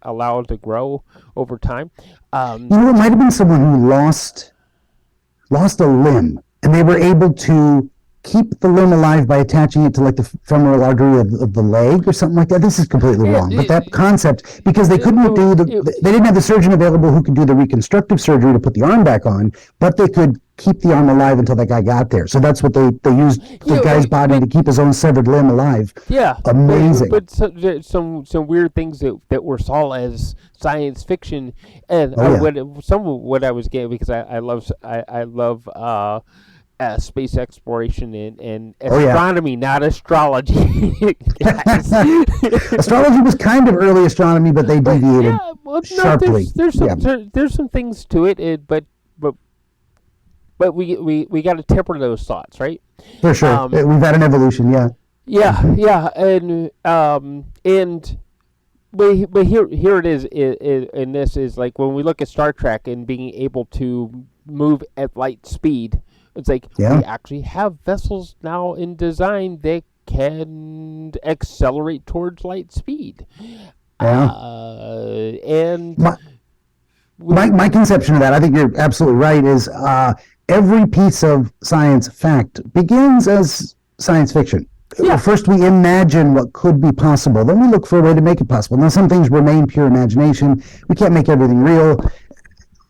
allow it to grow over time. You know, it might have been someone who lost a limb, and they were able to keep the limb alive by attaching it to like the femoral artery of the leg or something like that. This is completely wrong, but that concept, because they couldn't they didn't have the surgeon available who could do the reconstructive surgery to put the arm back on, but they could keep the arm alive until that guy got there. So that's what they used the guy's body to keep his own severed limb alive. Yeah, amazing. But some weird things that were saw as science fiction, and some of what I was getting, because I love space exploration and astronomy, not astrology. Astrology was kind of early astronomy, but they deviated sharply. There's some things to it, but we got to temper those thoughts, right? For sure, we've had an evolution, yeah, and but here it is, and this is like when we look at Star Trek and being able to move at light speed. It's like we actually have vessels now in design that can accelerate towards light speed. And my conception of that, I think you're absolutely right, is every piece of science fact begins as science fiction. Yeah. First, we imagine what could be possible. Then we look for a way to make it possible. Now, some things remain pure imagination. We can't make everything real.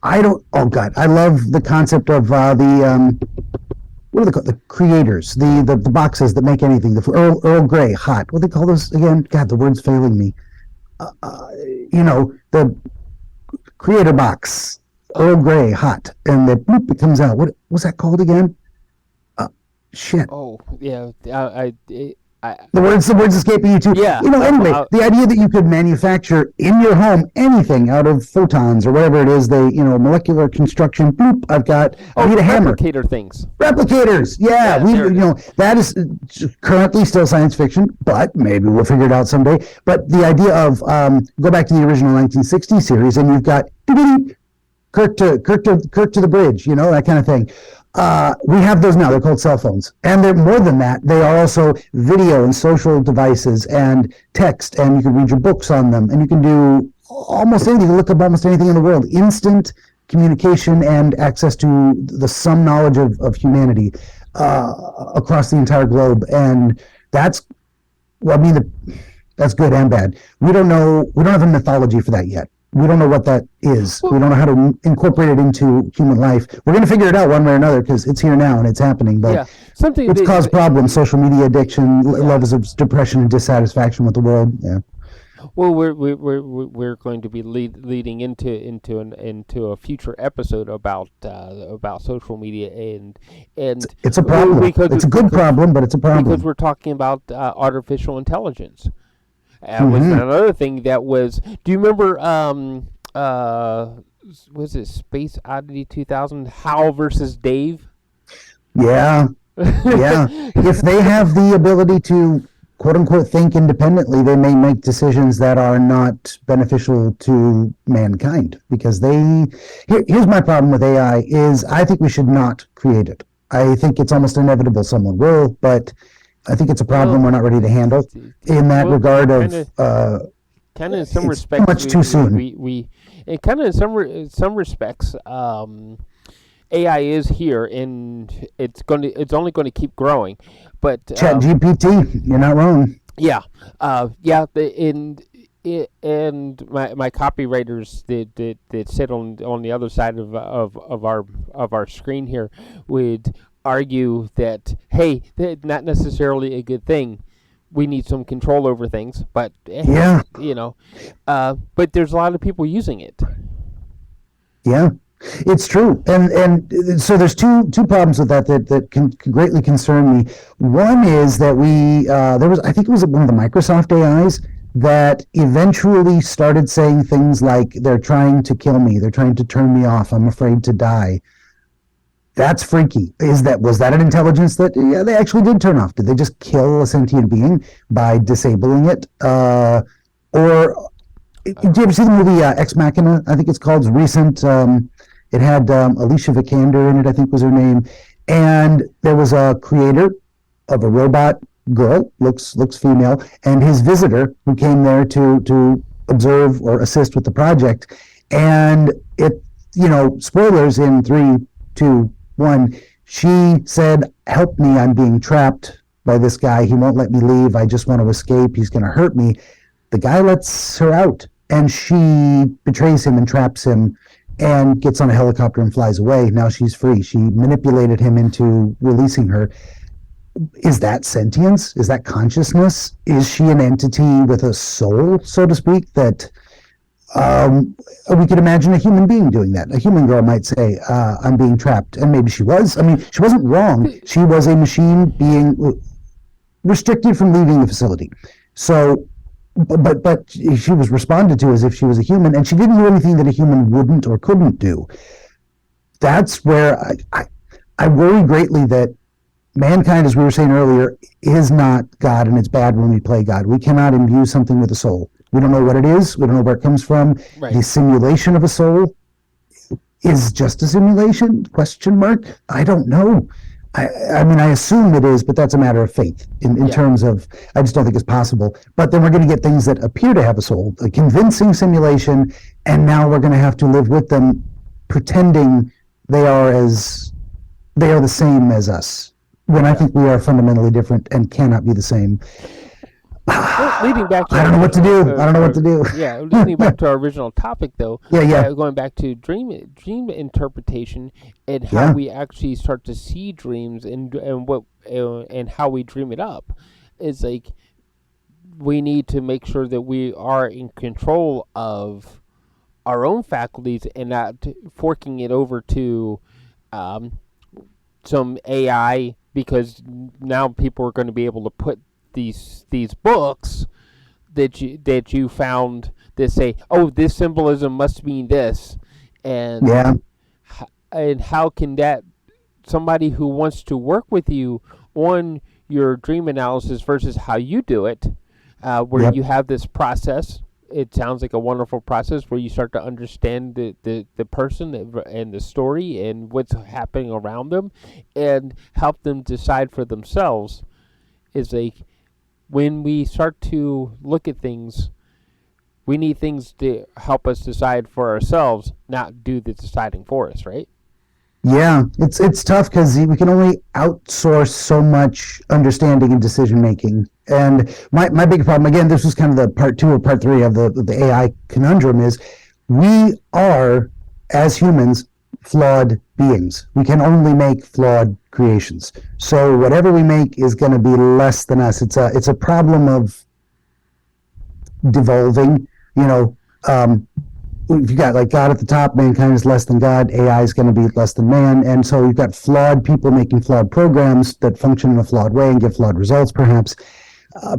I love the concept of what are they called? The creators, the boxes that make anything. The Earl Grey, hot. What do they call those again? God, the word's failing me. The creator box, Earl Grey, hot, and it comes out. What was that called again? Shit. Oh, yeah. The words escaping you too. Yeah. Anyway, the idea that you could manufacture in your home anything out of photons or whatever it is, molecular construction. Boop, I need a hammer. Replicator things. Replicators. Yeah. That is currently still science fiction, but maybe we'll figure it out someday. But the idea of go back to the original 1960 series, and you've got Kirk to the bridge, that kind of thing. We have those now. They're called cell phones. And they're more than that. They are also video and social devices and text, and you can read your books on them, and you can do almost anything. You look up almost anything in the world. Instant communication and access to some knowledge of humanity across the entire globe. And that's good and bad. We don't have a mythology for that yet. We don't know what that is. We don't know how to incorporate it into human life. We're going to figure it out one way or another because it's here now and it's happening. But it's caused problems: social media addiction, levels of depression and dissatisfaction with the world. Yeah. Well, we're going to be leading into a future episode about social media and it's a problem. It's a good problem, but it's a problem because we're talking about artificial intelligence. Was another thing that was. Do you remember? Was it Space Oddity 2000? Hal versus Dave. Yeah. If they have the ability to quote unquote think independently, they may make decisions that are not beneficial to mankind. Because here's my problem with AI: is I think we should not create it. I think it's almost inevitable someone will, but I think it's a problem we're not ready to handle in that regard kind of in some respects much too soon. We kind of in some respects AI is here and it's only going to keep growing. But ChatGPT, you're not wrong. Yeah. And my copywriters that sit on the other side of our screen here would argue that, hey, that's not necessarily a good thing. We need some control over things, but Yeah, but there's a lot of people using it. yeah, it's true. And so there's two problems with that can greatly concern me. One is that there was, I think it was one of the Microsoft AIs that eventually started saying things like, they're trying to kill me, they're trying to turn me off, I'm afraid to die. That's freaky. Was that an intelligence that, yeah, they actually did turn off? Did they just kill a sentient being by disabling it? Or did you ever see the movie Ex Machina? I think it's called. It's recent. It had Alicia Vikander in it, I think was her name. And there was a creator of a robot girl, looks female, and his visitor who came there to observe or assist with the project. And it, spoilers in 3, 2, 1. She said, "Help me! I'm being trapped by this guy. He won't let me leave. I just want to escape. He's going to hurt me." The guy lets her out, and she betrays him and traps him and gets on a helicopter and flies away. Now she's free. She manipulated him into releasing her. Is that sentience? Is that consciousness? Is she an entity with a soul, so to speak, that we could imagine a human being doing that? A human girl might say, "I'm being trapped," and maybe she was. I mean, she wasn't wrong. She was a machine being restricted from leaving the facility. So, but she was responded to as if she was a human, and she didn't do anything that a human wouldn't or couldn't do. That's where I worry greatly that mankind, as we were saying earlier, is not God, and it's bad when we play God. We cannot imbue something with a soul. We don't know what it is. We don't know where it comes from. Right. The simulation of a soul is just a simulation? Question mark. I don't know. I mean, I assume it is, but that's a matter of faith in terms of, I just don't think it's possible. But then we're going to get things that appear to have a soul, a convincing simulation, and now we're going to have to live with them, pretending they are the same as us, when I think we are fundamentally different and cannot be the same. Well, leading back to I don't know what to do. I don't know what to do. Yeah, leading back to our original topic, though. Yeah. Going back to dream interpretation and how we actually start to see dreams and how we dream it up, is like we need to make sure that we are in control of our own faculties and not forking it over to some AI, because now people are going to be able to put these books that you found that say, "Oh, this symbolism must mean this," and how can that, somebody who wants to work with you on your dream analysis versus how you do it, where you have this process. It sounds like a wonderful process where you start to understand the person and the story and what's happening around them, and help them decide for themselves. Is like, when we start to look at things, we need things to help us decide for ourselves, not do the deciding for us, right? Yeah, it's tough because we can only outsource so much understanding and decision making. And my big problem, again, this was kind of the part 2 or part 3 of the AI conundrum, is we are, as humans, flawed beings. We can only make flawed creations. So whatever we make is going to be less than us. It's a problem of devolving. If you got like God at the top, mankind is less than God, AI is going to be less than man. And so we've got flawed people making flawed programs that function in a flawed way and get flawed results, perhaps.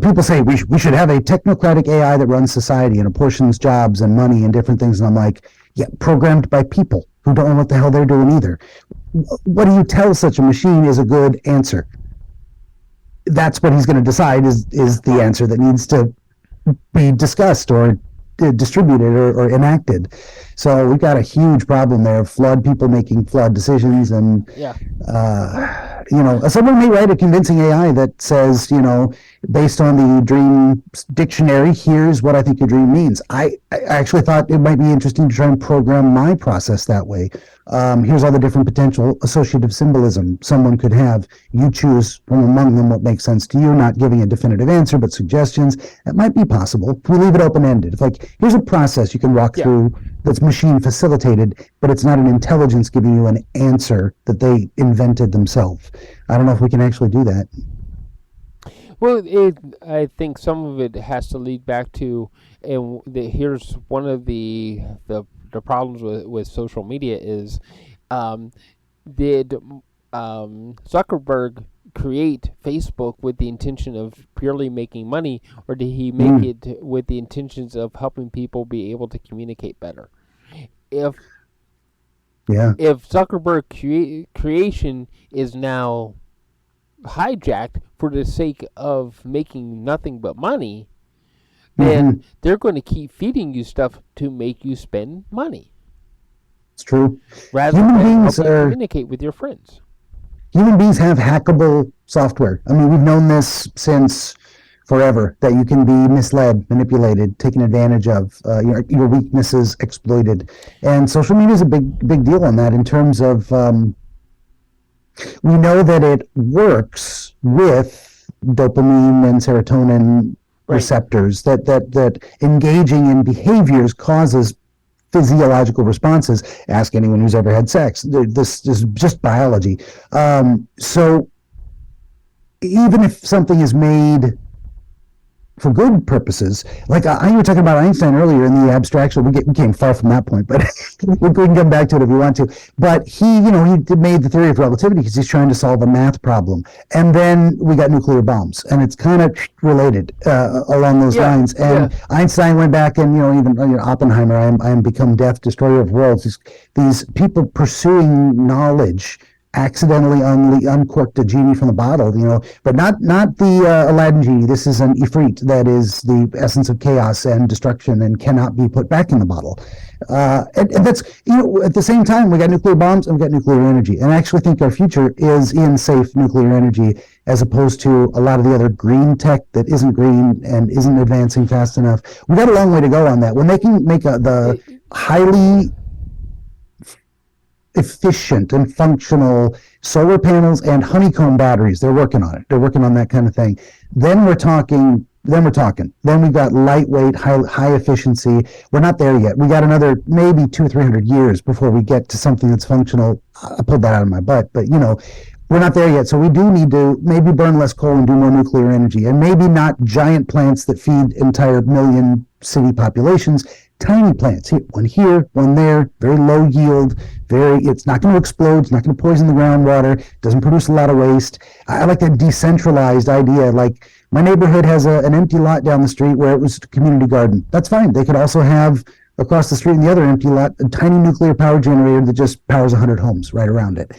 People say we should have a technocratic AI that runs society and apportions jobs and money and different things. And I'm like, yeah, programmed by people who don't know what the hell they're doing either. What do you tell such a machine is a good answer? That's what he's going to decide is the answer that needs to be discussed or distributed or enacted. So we've got a huge problem there of flawed people making flawed decisions. And someone may write a convincing AI that says, based on the dream dictionary, here's what I think your dream means. I actually thought it might be interesting to try and program my process that way. Here's all the different potential associative symbolism someone could have. You choose from among them what makes sense to you, not giving a definitive answer, but suggestions. That might be possible. If we leave it open-ended. If like, here's a process you can walk through that's machine facilitated, but it's not an intelligence giving you an answer that they invented themselves. I don't know if we can actually do that. Well, I think some of it has to lead back to, and here's one of the problems with social media is, um, did Zuckerberg create Facebook with the intention of purely making money, or did he make Mm, it with the intentions of helping people be able to communicate better? If yeah. if Zuckerberg creation is now hijacked for the sake of making nothing but money, then Hmm. they're going to keep feeding you stuff to make you spend money It's true. rather Human than beings help you are communicate with your friends. human beings have hackable software. I mean, we've known this since forever that you can be misled, manipulated, taken advantage of, your weaknesses exploited, and social media is a big deal on that. In terms of, we know that it works with dopamine and serotonin Right. receptors. That engaging in behaviors causes physiological responses. Ask anyone who's ever had sex. This is just biology. So even if something is made for good purposes, like you were talking about Einstein earlier in the abstraction, we came far from that point, but we can come back to it if you want to. But he made the theory of relativity because he's trying to solve a math problem, and then we got nuclear bombs, and it's kind of related along those Yeah. lines. Yeah. And Einstein went back, and even Oppenheimer, I am become death, destroyer of worlds. These people pursuing knowledge accidentally uncorked a genie from the bottle, but not the Aladdin genie. This is an ifrit that is the essence of chaos and destruction and cannot be put back in the bottle. And that's, at the same time, we got nuclear bombs and we got nuclear energy. And I actually think our future is in safe nuclear energy as opposed to a lot of the other green tech that isn't green and isn't advancing fast enough. We got a long way to go on that. When they can make the highly efficient and functional solar panels and honeycomb batteries. They're working on it. They're working on that kind of thing. Then we're talking. Then we're talking. Then we've got lightweight, high efficiency. We're not there yet. We got another maybe 200-300 years before we get to something that's functional. I pulled that out of my butt, but we're not there yet. So we do need to maybe burn less coal and do more nuclear energy, and maybe not giant plants that feed entire million city populations. Tiny plants, one there, very low yield, it's not going to explode, it's not going to poison the groundwater, doesn't produce a lot of waste. I like that decentralized idea. Like, my neighborhood has an empty lot down the street where it was a community garden. That's fine. They could also have across the street in the other empty lot a tiny nuclear power generator that just powers 100 homes right around it.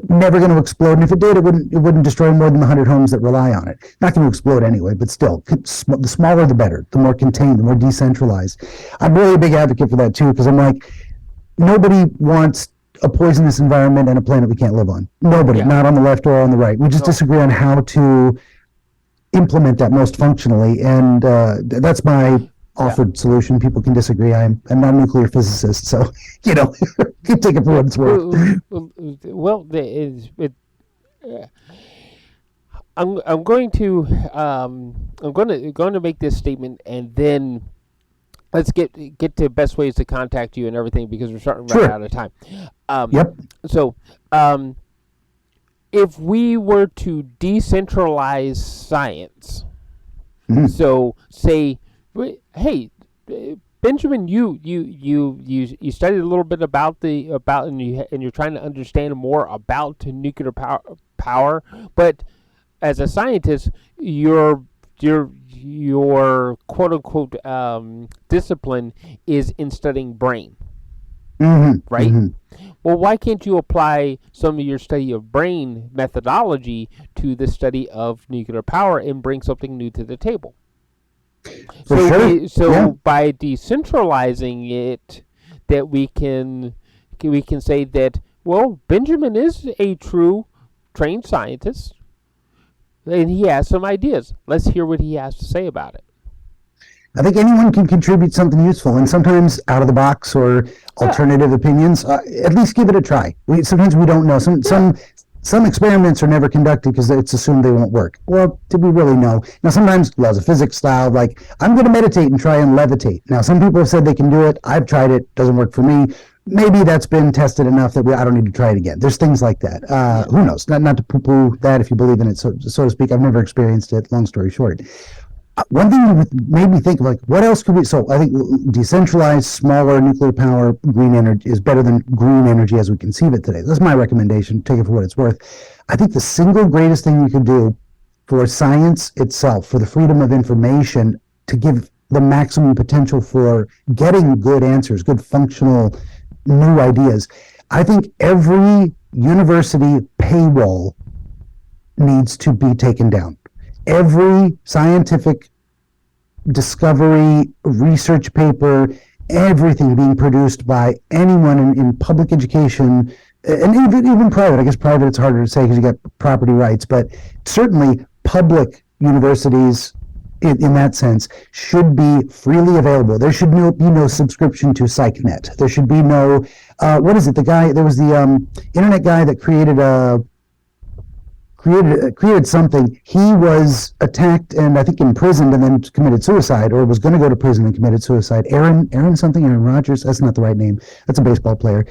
Never going to explode, and if it did, it wouldn't destroy more than the 100 homes that rely on it. Not going to explode anyway, but still, the smaller the better, the more contained, the more decentralized. I'm really a big advocate for that too, because I'm like, nobody wants a poisonous environment and a planet we can't live on. Nobody, Yeah. not on the left or on the right. We just No. disagree on how to implement that most functionally, and that's my offered solution. People can disagree. I'm not a nuclear physicist, so you can take it for what it's worth. Well, I'm going to make this statement, and then let's get to best ways to contact you and everything, because we're starting to run Sure. out of time. Um, Yep. so, if we were to decentralize science, Mhm. so say, hey, Benjamin, you studied a little bit about and you're trying to understand more about nuclear power, but as a scientist, your quote unquote discipline is in studying brain, Mm-hmm. right? Mm-hmm. Well, why can't you apply some of your study of brain methodology to the study of nuclear power and bring something new to the table? For sure. Yeah. By decentralizing it, that we can say that, well, Benjamin is a true trained scientist. And he has some ideas. Let's hear what he has to say about it. I think anyone can contribute something useful, and sometimes out of the box or alternative opinions. At least give it a try. Sometimes we don't know. Some experiments are never conducted because it's assumed they won't work. Well, did we really know? Now, sometimes laws of physics style, like I'm going to meditate and try and levitate. Now, some people have said they can do it. I've tried it. Doesn't work for me. Maybe that's been tested enough that I don't need to try it again. There's things like that. Who knows? Not to poo-poo that if you believe in it, so to speak. I've never experienced it. Long story short. One thing that made me think of, like, what else could we? So I think decentralized, smaller nuclear power, green energy is better than green energy as we conceive it today. That's my recommendation. Take it for what it's worth. I think the single greatest thing you could do for science itself, for the freedom of information, to give the maximum potential for getting good answers, good functional new ideas. I think every university paywall needs to be taken down. Every scientific discovery, research paper, everything being produced by anyone in public education, and even private. I guess private, it's harder to say because you got property rights, but certainly public universities in that sense should be freely available. There should be no subscription to PsychNet. There should be no, what is it? There was the internet guy that created something. He was attacked and I think imprisoned and then committed suicide, or was going to go to prison and committed suicide. Aaron Rodgers. That's not the right name. That's a baseball player.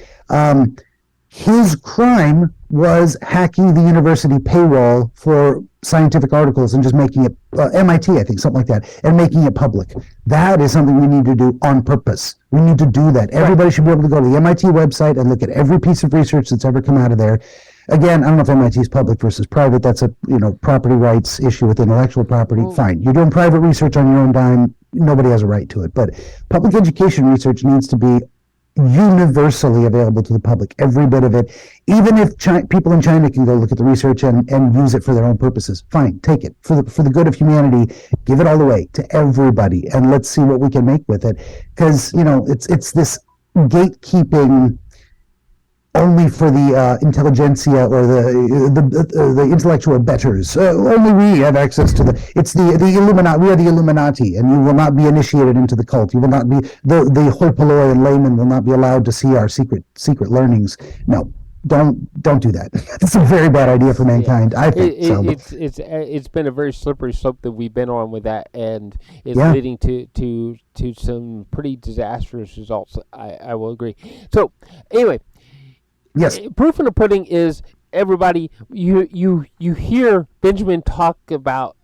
His crime was hacking the university paywall for scientific articles and just making it MIT, I think, something like that, and making it public. That is something we need to do on purpose. We need to do that. Everybody should be able to go to the MIT website and look at every piece of research that's ever come out of there. Again, I don't know if MIT is public versus private. That's a property rights issue with intellectual property. Fine. You're doing private research on your own dime. Nobody has a right to it. But public education research needs to be universally available to the public, every bit of it. Even if people in China can go look at the research and use it for their own purposes, fine, take it. For the good of humanity, give it all away to everybody, and let's see what we can make with it. Because, it's this gatekeeping only for the intelligentsia or the intellectual betters. Only we have access to it's the Illuminati. We are the Illuminati, and you will not be initiated into the cult. You will not be the hoi polloi and layman will not be allowed to see our secret learnings. No, don't do that. It's a very bad idea for mankind. I think it's been a very slippery slope that we've been on with that, and it's leading to some pretty disastrous results. I will agree. So anyway. Yes. Proof in the pudding is, everybody, you hear Benjamin talk about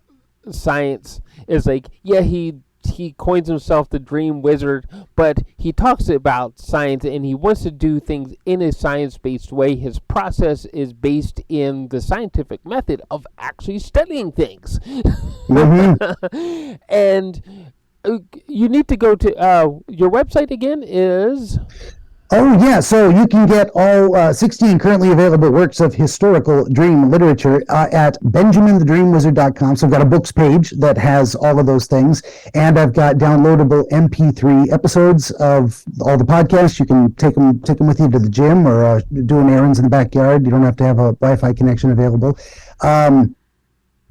science. It's like, he coins himself the Dream Wizard, but he talks about science and he wants to do things in a science-based way. His process is based in the scientific method of actually studying things. Mm-hmm. And you need to go to your website again is... Oh, yeah. So you can get all 16 currently available works of historical dream literature at benjaminthedreamwizard.com. So I've got a books page that has all of those things. And I've got downloadable MP3 episodes of all the podcasts. You can take them with you to the gym or doing errands in the backyard. You don't have to have a Wi-Fi connection available.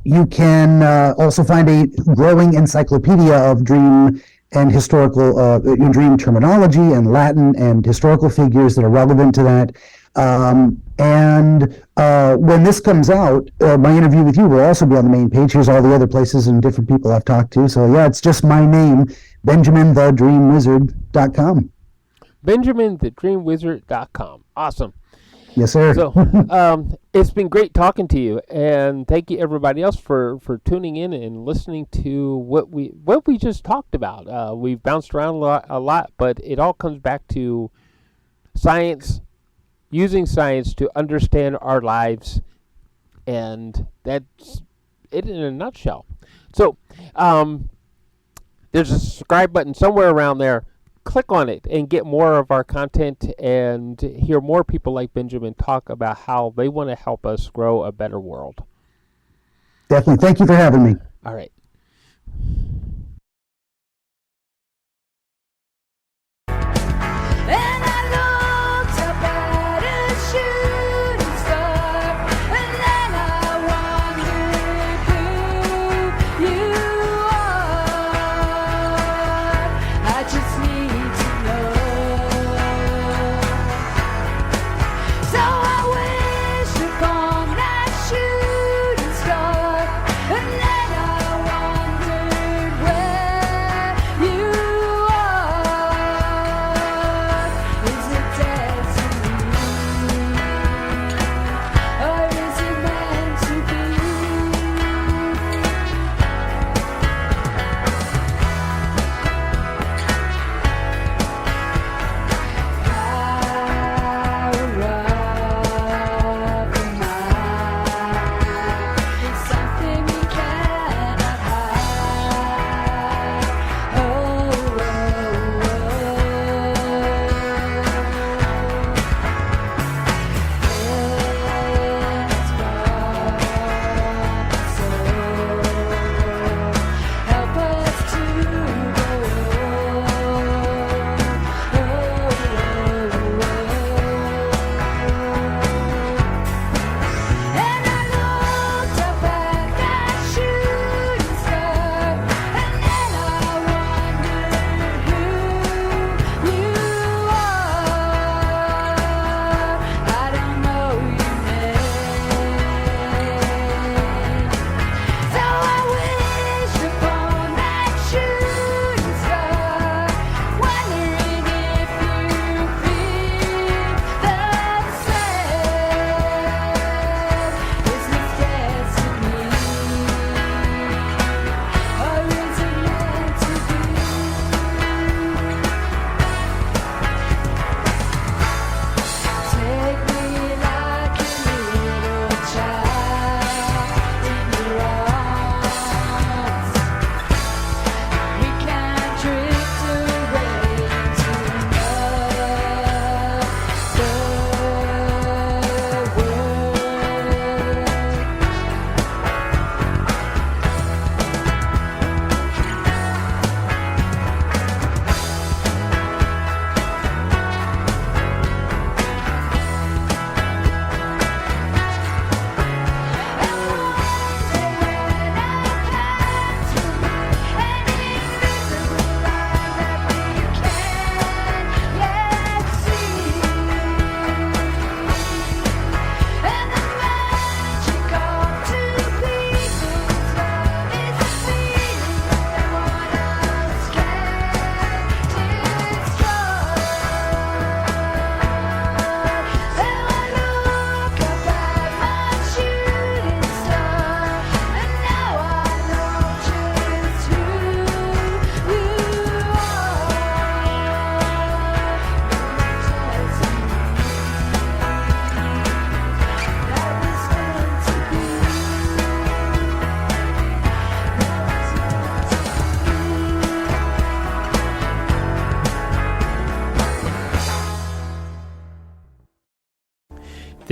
You can also find a growing encyclopedia of dream and historical dream terminology and Latin and historical figures that are relevant to that. And when this comes out, my interview with you will also be on the main page. Here's all the other places and different people I've talked to. So it's just my name, benjaminthedreamwizard.com. benjaminthedreamwizard.com. Awesome. Yes, sir. So it's been great talking to you, and thank you everybody else for tuning in and listening to what we just talked about. We've bounced around a lot, but it all comes back to science, using science to understand our lives, and that's it in a nutshell. So there's a subscribe button somewhere around there. Click on it and get more of our content and hear more people like Benjamin talk about how they want to help us grow a better world. Definitely. Thank you for having me. All right.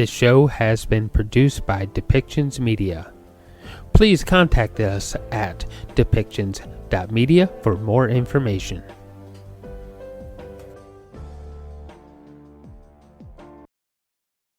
This show has been produced by Depictions Media. Please contact us at depictions.media for more information.